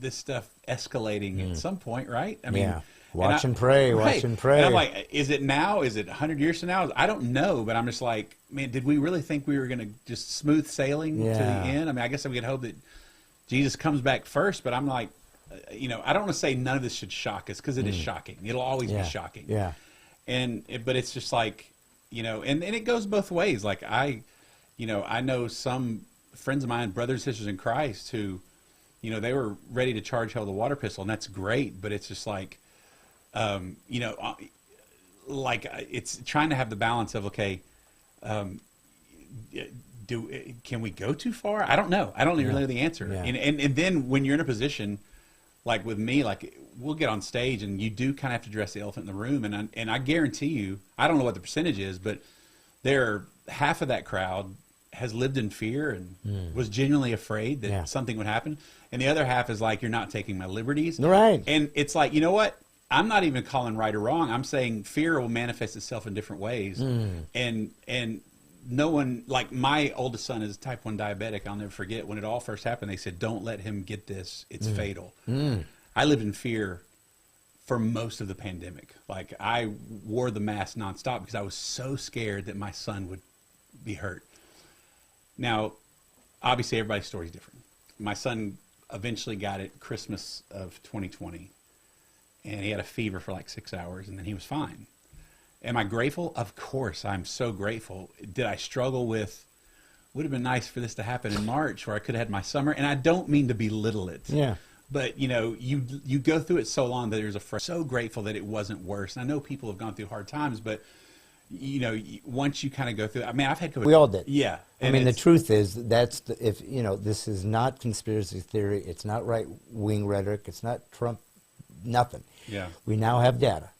this stuff escalating at some point, right? I mean, watch and pray. And I'm like, is it now? Is it 100 years from now? I don't know, but I'm just like, man, did we really think we were going to just smooth sailing to the end? I mean, I guess I would hope that Jesus comes back first, but I'm like, you know, I don't want to say none of this should shock us, because it is shocking. It'll always be shocking. Yeah. But it's just like, you know, and it goes both ways. Like I know some friends of mine, brothers and sisters in Christ, who, you know, they were ready to charge hell with a water pistol, and that's great. But it's just like, you know, like it's trying to have the balance of, okay, can we go too far? I don't know. I don't even know the answer. Yeah. And then when you're in a position like with me, like we'll get on stage and you do kind of have to address the elephant in the room. And I guarantee you, I don't know what the percentage is, but half of that crowd has lived in fear and was genuinely afraid that something would happen. And the other half is like, you're not taking my liberties. Right. And it's like, you know what? I'm not even calling right or wrong. I'm saying fear will manifest itself in different ways. And no one, like my oldest son is type 1 diabetic. I'll never forget when it all first happened, they said, don't let him get this. It's fatal. I lived in fear for most of the pandemic. Like I wore the mask nonstop because I was so scared that my son would be hurt. Now, obviously everybody's story is different. My son eventually got it Christmas of 2020, and he had a fever for like 6 hours, and then he was fine. Am I grateful? Of course, I'm so grateful. Did I struggle with, would have been nice for this to happen in March where I could have had my summer? And I don't mean to belittle it. Yeah. But, you know, you go through it so long that there's so grateful that it wasn't worse. And I know people have gone through hard times, but once you kind of go through, I mean, I've had COVID. We all did. Yeah. I mean, the truth is if this is not conspiracy theory, it's not right-wing rhetoric, it's not Trump, nothing. Yeah. We now have data,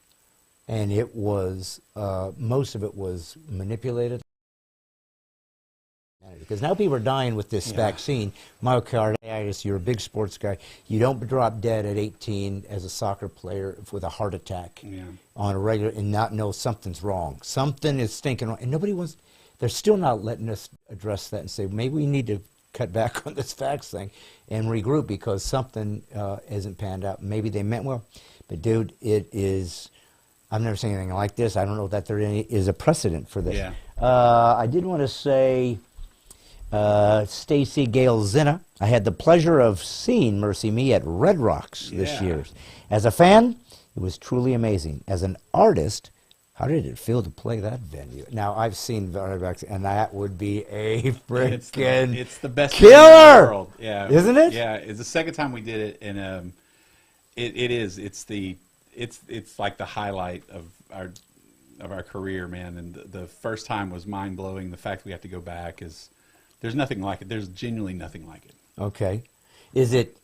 and it was most of it was manipulated. Because now people are dying with this vaccine, myocarditis. You're a big sports guy. You don't drop dead at 18 as a soccer player with a heart attack on a regular and not know something's wrong. Something is stinking wrong, and nobody wants. They're still not letting us address that and say maybe we need to cut back on this vax thing and regroup because something isn't panned out. Maybe they meant well, but dude, it is. I've never seen anything like this. I don't know that there is a precedent for this. Yeah. I did want to say. Stacy Gale Zinna. I had the pleasure of seeing Mercy Me at Red Rocks this year. As a fan, it was truly amazing. As an artist, how did it feel to play that venue? Now, I've seen Red Rocks, and that would be a freaking it's the best killer in the world. Yeah, isn't it? Yeah, it's the second time we did it, and it is. It's like the highlight of our career, man. And the first time was mind blowing. The fact we have to go back is. There's nothing like it. There's genuinely nothing like it. Okay. Is it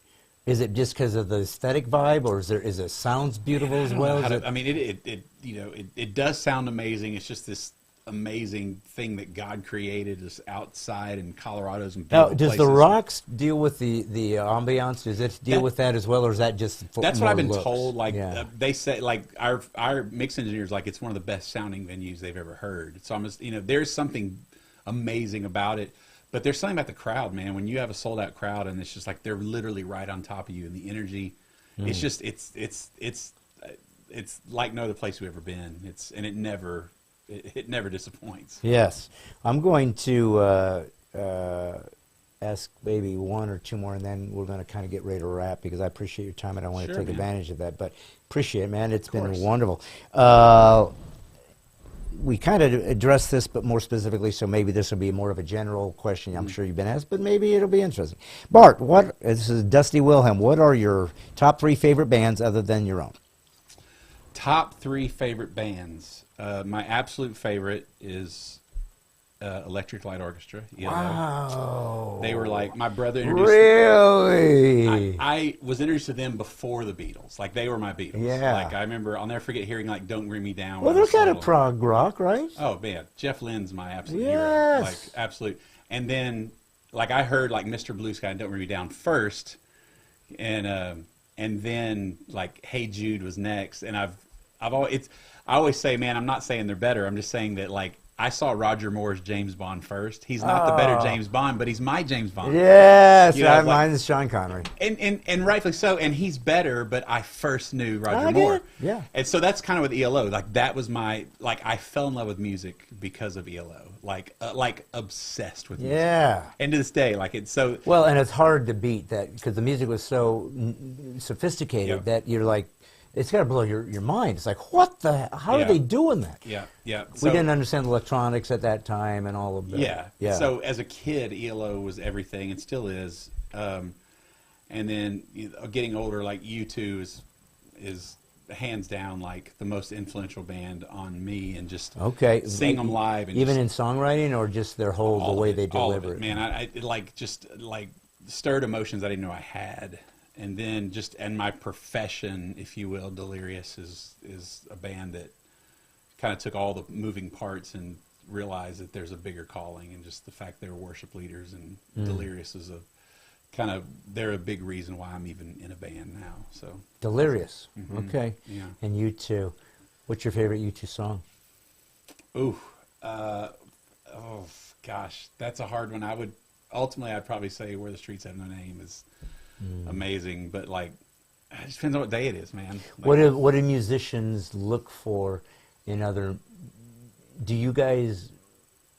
just because of the aesthetic vibe, or is it sounds beautiful as well? I mean, it does sound amazing. It's just this amazing thing that God created is outside in Colorado's and now, beautiful does places. the Rocks deal with the ambiance? Does it deal with that as well, or is that just for that's more what I've been looks? told. Like they say, like our mix engineers, like it's one of the best sounding venues they've ever heard. It's almost there's something amazing about it. But there's something about the crowd, man. When you have a sold out crowd and it's just like they're literally right on top of you, and the energy, it's just it's like no other place we've ever been. It never disappoints. Yes, I'm going to ask maybe one or two more, and then we're going to kind of get ready to wrap because I appreciate your time and I want to take advantage of that. But appreciate it, man. It's been wonderful. We kind of addressed this, but more specifically, so maybe this will be more of a general question. I'm sure you've been asked, but maybe it'll be interesting. Bart, this is Dusty Wilhelm. What are your top 3 favorite bands other than your own? Top 3 favorite bands. My absolute favorite is Electric Light Orchestra. Wow. They were like, my brother introduced Really? I was introduced to them before the Beatles. Like, they were my Beatles. Yeah. Like, I remember, I'll never forget hearing, like, Don't Bring Me Down. Well, they're kind of prog rock, right? Oh, man. Jeff Lynne's my absolute hero. Yes. Like, absolute. And then, like, I heard, like, Mr. Blue Sky and Don't Bring Me Down first. And then, like, Hey Jude was next. And I always say, man, I'm not saying they're better. I'm just saying that, like, I saw Roger Moore's James Bond first. He's not the better James Bond, but he's my James Bond. Yes, mine is Sean Connery. And rightfully so. And he's better, but I first knew Roger Moore. Yeah. And so that's kind of with ELO. Like, that was I fell in love with music because of ELO. Like obsessed with music. Yeah. And to this day, like, it's so. Well, and it's hard to beat that because the music was so sophisticated that you're like, it's got to blow your mind. It's like, how are they doing that? Yeah, yeah. We didn't understand electronics at that time and all of that. Yeah. So as a kid, ELO was everything and still is. And then getting older, like U2 is hands down like the most influential band on me, and just seeing them live. And even in songwriting, or just their the way they deliver it. Man, it like just like stirred emotions I didn't know I had. And then and my profession, if you will, Delirious is a band that kind of took all the moving parts and realized that there's a bigger calling, and just the fact they're worship leaders, and Delirious is they're a big reason why I'm even in a band now. So Delirious, okay. Yeah. And U2, what's your favorite U2 song? Ooh, oh gosh, that's a hard one. I'd probably say Where the Streets Have No Name is amazing, but like, it just depends on what day it is, man. Like, what do musicians look for in other? Do you guys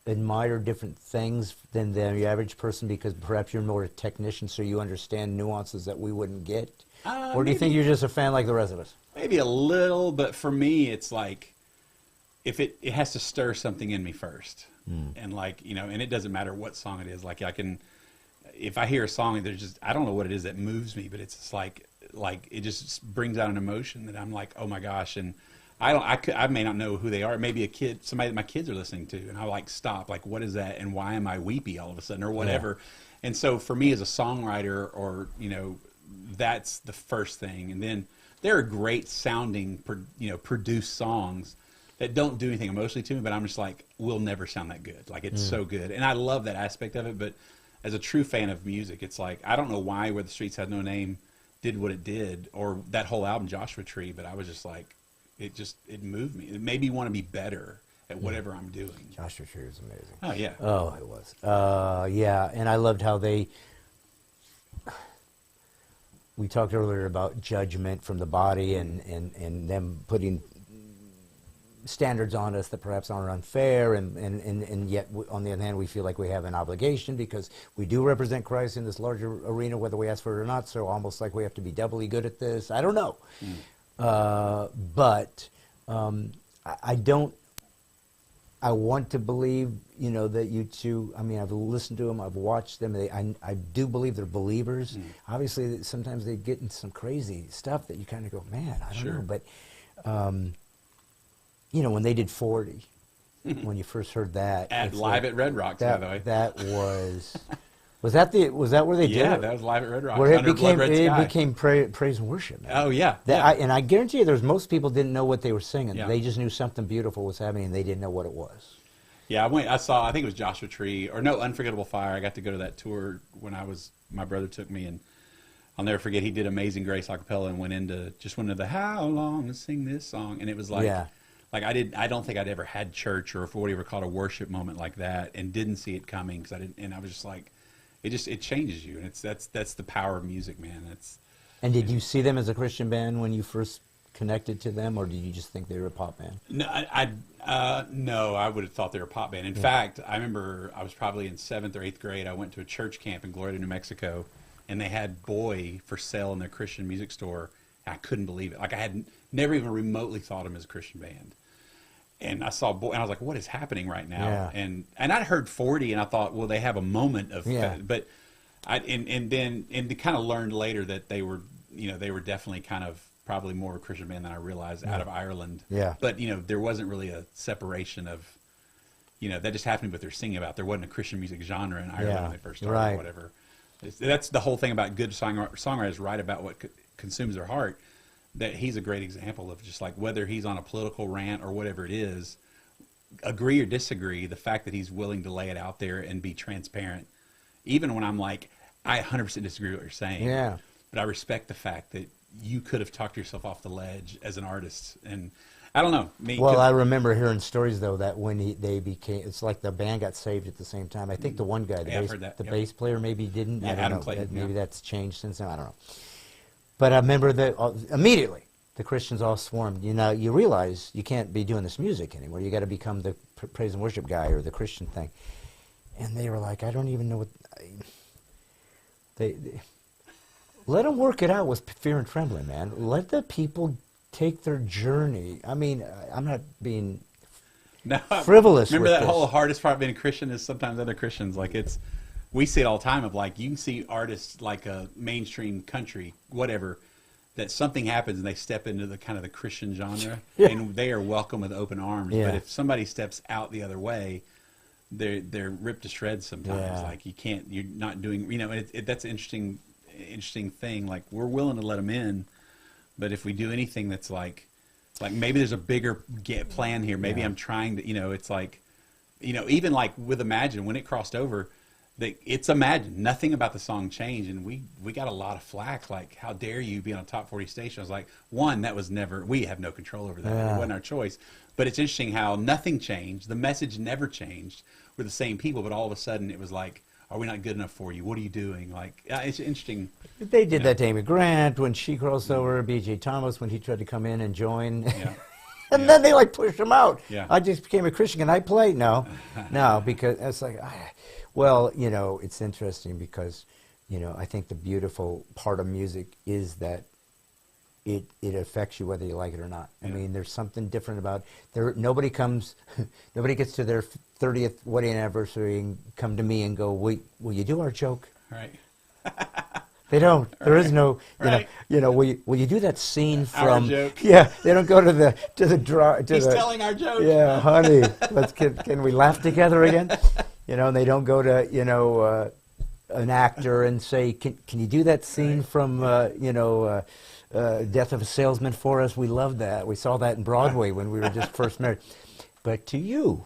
admire different things than the average person because perhaps you're more a technician, so you understand nuances that we wouldn't get? Or do you think you're just a fan like the rest of us? Maybe a little, but for me, it's like, if it has to stir something in me first, and like, and it doesn't matter what song it is. Like, if I hear a song, I don't know what it is that moves me, but it's just like it just brings out an emotion that I'm like, oh my gosh. And I may not know who they are. Maybe a kid, somebody that my kids are listening to, and I like stop, like, what is that, and why am I weepy all of a sudden, or whatever. Yeah. And so for me as a songwriter, or that's the first thing. And then there are great sounding, produced songs that don't do anything emotionally to me, but I'm just like, will never sound that good. Like, it's so good, and I love that aspect of it. But as a true fan of music, it's like, I don't know why Where the Streets Had No Name did what it did, or that whole album Joshua Tree, but I was just like, it moved me. It made me want to be better at whatever I'm doing. Joshua Tree was amazing. Oh yeah. Oh, it was. Yeah, and I loved how we talked earlier about judgment from the body and them putting standards on us that perhaps aren't unfair, and yet on the other hand we feel like we have an obligation because we do represent Christ in this larger arena, whether we ask for it or not, so almost like we have to be doubly good at this. I don't know. But I want to believe, that you two, I mean, I've listened to them, I've watched them, I do believe they're believers. Obviously, sometimes they get into some crazy stuff that you kind of go, man, I don't know. But, when they did 40, when you first heard that. Live at Red Rocks, by the way. That was that where they did it? Yeah, that was live at Red Rocks. Where it became praise and worship, man. Oh, yeah. And I guarantee you most people didn't know what they were singing. Yeah. They just knew something beautiful was happening, and they didn't know what it was. Yeah, I think it was Joshua Tree, or no, Unforgettable Fire. I got to go to that tour when my brother took me, and I'll never forget, he did Amazing Grace a cappella and went into the How Long to Sing This Song, and it was like, I don't think I'd ever had church, or what you ever called a worship moment like that, and didn't see it coming, because I was just like, it changes you, and that's the power of music, man. And did you see them as a Christian band when you first connected to them, or did you just think they were a pop band? No, no, I would have thought they were a pop band. In fact, I remember I was probably in 7th or 8th grade. I went to a church camp in Gloria, New Mexico, and they had Boy for sale in their Christian music store. I couldn't believe it. Like, I had never even remotely thought of them as a Christian band. And I saw Boy, and I was like, what is happening right now? Yeah. And I'd heard 40, and I thought, well, they have a moment of but then kind of learned later that they were definitely kind of probably more of a Christian band than I realized, out of Ireland. Yeah. But there wasn't really a separation of, that just happened with their singing about. There wasn't a Christian music genre in Ireland when they first started, or whatever. That's the whole thing about good songwriters write about what consumes their heart. That he's a great example of, just like, whether he's on a political rant or whatever it is, agree or disagree, the fact that he's willing to lay it out there and be transparent, even when I'm like, I 100% disagree with what you're saying. Yeah. But I respect the fact that you could have talked yourself off the ledge as an artist. And I don't know. I remember hearing stories, though, that when they became, it's like the band got saved at the same time. I think the one guy, the bass player maybe didn't. Yeah, I don't Adam know. Clayton, Maybe that's changed since then. I don't know. But I remember that immediately the Christians all swarmed. You realize you can't be doing this music anymore. You got to become the praise and worship guy, or the Christian thing. And they were like, I don't even know what. They let them work it out with fear and trembling, man. Let the people take their journey. I mean, I'm not being frivolous. Remember with that this. whole hardest part of being a Christian is sometimes other Christians, like, we see it all the time, of like, you can see artists like a mainstream country, whatever, that something happens and they step into the kind of the Christian genre, and they are welcome with open arms. Yeah. But if somebody steps out the other way, they're ripped to shreds sometimes. Yeah. Like, you're not doing, that's an interesting thing. Like, we're willing to let them in, but if we do anything that's like maybe there's a bigger plan here. Maybe I'm trying to, it's like, even like with Imagine, when it crossed over, it's Imagine. Nothing about the song changed, and we got a lot of flack. Like, how dare you be on a top 40 station? I was like, one, that was never. We have no control over that. It wasn't our choice. But it's interesting how nothing changed. The message never changed. We're the same people, but all of a sudden it was like, are we not good enough for you? What are you doing? Like, it's interesting. They did that to Amy Grant when she crossed over. B.J. Thomas when he tried to come in and join. Yeah. And then they pushed him out. Yeah. I just became a Christian. Can I play? No, because it's like. Well, it's interesting because, I think the beautiful part of music is that it affects you whether you like it or not. I mean, there's something different about nobody gets to their 30th wedding anniversary and come to me and go, will you do our joke? Right. They don't. There is no, Right. will you do that scene Our from, joke. yeah, they don't go to the He's telling our joke. yeah, honey, can we laugh together again? And they don't go to, an actor and say, can you do that scene from, Death of a Salesman for us? We loved that. We saw that in Broadway when we were just first married. But to you,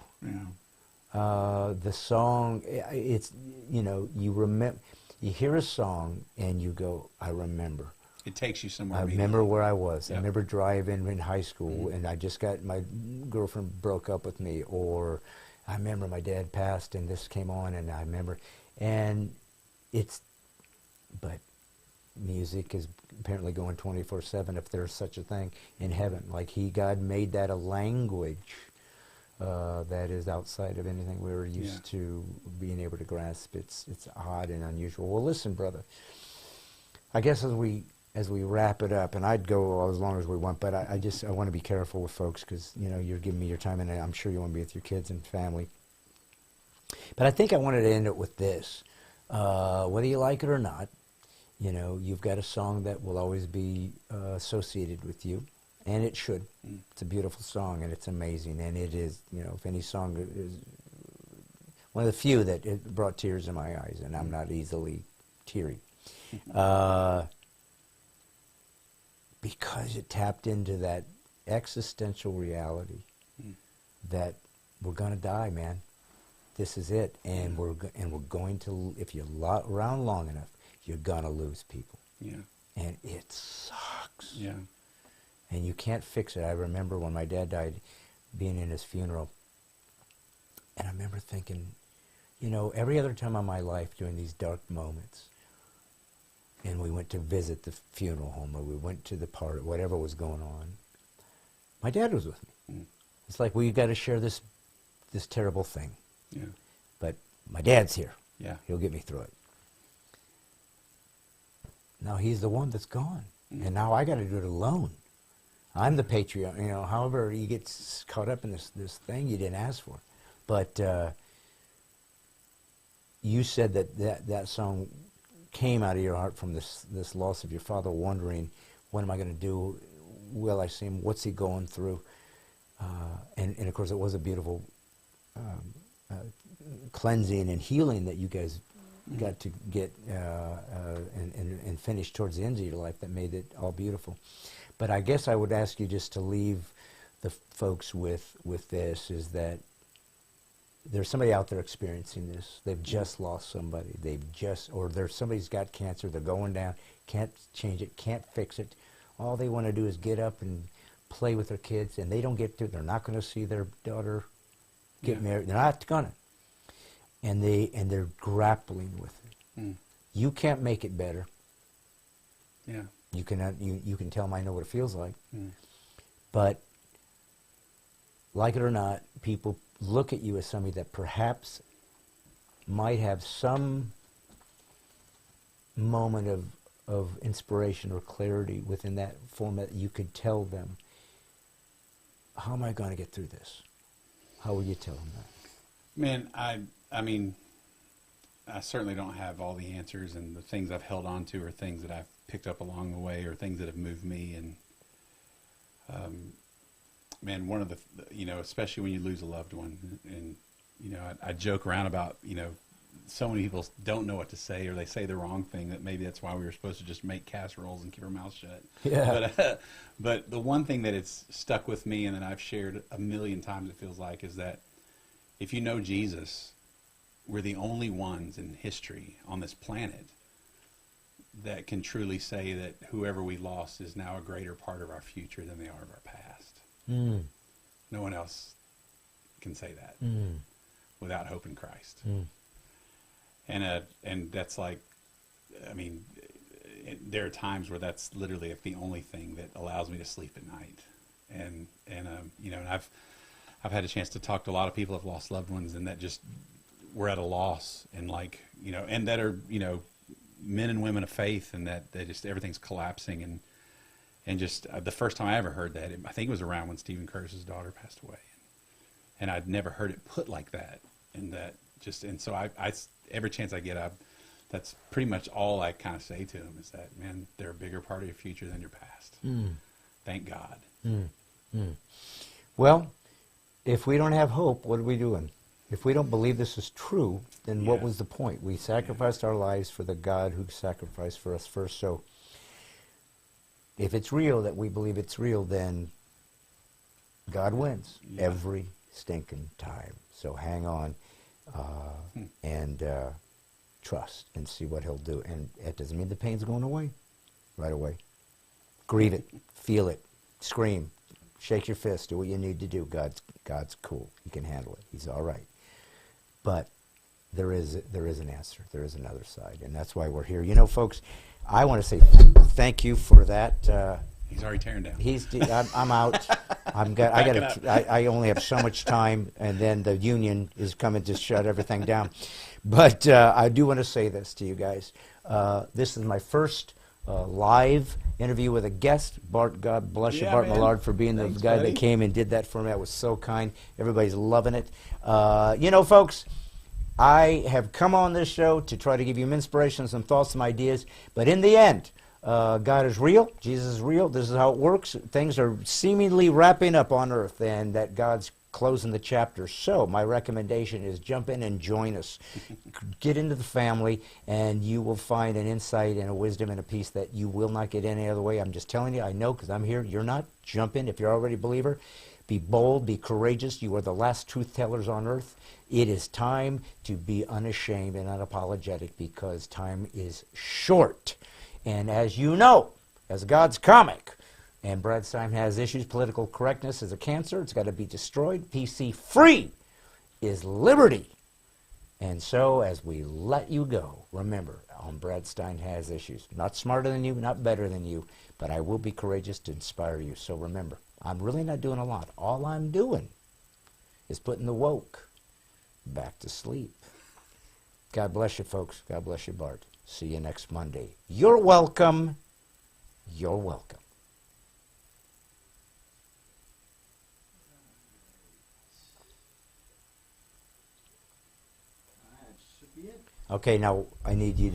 the song, it's, you remember, you hear a song and you go, I remember. It takes you somewhere. I remember where I was. Yep. I remember driving in high school, and I just got, my girlfriend broke up with me, or I remember my dad passed and this came on, and I remember, and but music is apparently going 24/7, if there's such a thing, in heaven. Like God made that a language that is outside of anything we were used to being able to grasp. It's odd and unusual. Well, listen, brother, I guess as we wrap it up, and I'd go as long as we want, but I want to be careful with folks, because you're giving me your time, and I'm sure you want to be with your kids and family. But I think I wanted to end it with this. Whether you like it or not, you've got a song that will always be associated with you, and it should. It's a beautiful song, and it's amazing, and it is, if any song is one of the few that it brought tears in my eyes, and I'm not easily teary. Because it tapped into that existential reality that we're going to die, man. This is it, and we're going to, if you're around long enough, you're going to lose people. Yeah. And it sucks. Yeah. And you can't fix it. I remember when my dad died, being in his funeral, and I remember thinking, every other time in my life during these dark moments, and we went to visit the funeral home, or we went to the party, whatever was going on, my dad was with me. It's like, we got to share this terrible thing. Yeah. But my dad's here. Yeah. He'll get me through it. Now he's the one that's gone. And now I got to do it alone. I'm the patriarch, however you get caught up in this thing you didn't ask for. But you said that song came out of your heart from this loss of your father, wondering, what am I going to do? Will I see him? What's he going through? And of course, it was a beautiful cleansing and healing that you guys got to get and finish towards the end of your life that made it all beautiful. But I guess I would ask you just to leave the folks with this, is that there's somebody out there experiencing this. They've just lost somebody. Or there's somebody's got cancer. They're going down, can't change it, can't fix it. All they want to do is get up and play with their kids, and they don't get to. They're not going to see their daughter get married. They're not going to. And they're grappling with it. You can't make it better. Yeah. You can tell them, I know what it feels like. But like it or not, people look at you as somebody that perhaps might have some moment of inspiration or clarity within that format. You could tell them, how am I going to get through this? How would you tell them that? Man, I mean, I certainly don't have all the answers, and the things I've held on to are things that I've picked up along the way, or things that have moved me. And man, one of the, especially when you lose a loved one, and I joke around about, so many people don't know what to say, or they say the wrong thing, that maybe that's why we were supposed to just make casseroles and keep our mouths shut. Yeah. But the one thing that it's stuck with me, and that I've shared a million times, it feels like, is that if you know Jesus, we're the only ones in history on this planet that can truly say that whoever we lost is now a greater part of our future than they are of our past. No one else can say that without hope in Christ. And that's like, I mean, there are times where that's literally the only thing that allows me to sleep at night. And I've had a chance to talk to a lot of people who have lost loved ones, and that just, we're at a loss, and and that are, men and women of faith, and that they just, everything's collapsing. And just the first time I ever heard that, I think it was around when Stephen Curtis's daughter passed away. And I'd never heard it put like that. And that just, and so I every chance I get, I that's pretty much all I kind of say to them is that, man, they're a bigger part of your future than your past. Thank God. Well, if we don't have hope, what are we doing? If we don't believe this is true, then what was the point? We sacrificed our lives for the God who sacrificed for us first. So if it's real that we believe it's real, then God wins every stinking time. So hang on and trust and see what he'll do. And it doesn't mean the pain's going away right away. Grieve it, feel it, scream, shake your fist, do what you need to do. God's cool. He can handle it. He's all right. But there is an answer. There is another side, and that's why we're here. You know, folks, I want to say thank you for that. He's already tearing down. I'm out. I only have so much time, and then the union is coming to shut everything down. But I do want to say this to you guys. This is my first live interview with a guest. Bart, God bless you, Bart Millard, for being the guy that came and did that for me. That was so kind. Everybody's loving it. You know, folks, I have come on this show to try to give you some inspiration, some thoughts, some ideas. But in the end, God is real. Jesus is real. This is how it works. Things are seemingly wrapping up on earth, and that God's closing the chapter. So my recommendation is jump in and join us. Get into the family, and you will find an insight and a wisdom and a peace that you will not get any other way. I'm just telling you, I know, because I'm here. You're not. Jump in if you're already a believer. Be bold, be courageous. You are the last truth tellers on earth. It is time to be unashamed and unapologetic, because time is short. And as you know, as God's comic, and Brad Stine Has Issues, political correctness is a cancer. It's got to be destroyed. PC free is liberty. And so as we let you go, remember, on Brad Stine Has Issues, not smarter than you, not better than you, but I will be courageous to inspire you. So remember, I'm really not doing a lot. All I'm doing is putting the woke back to sleep. God bless you, folks. God bless you, Bart. See you next Monday. You're welcome. You're welcome. Okay, now I need you to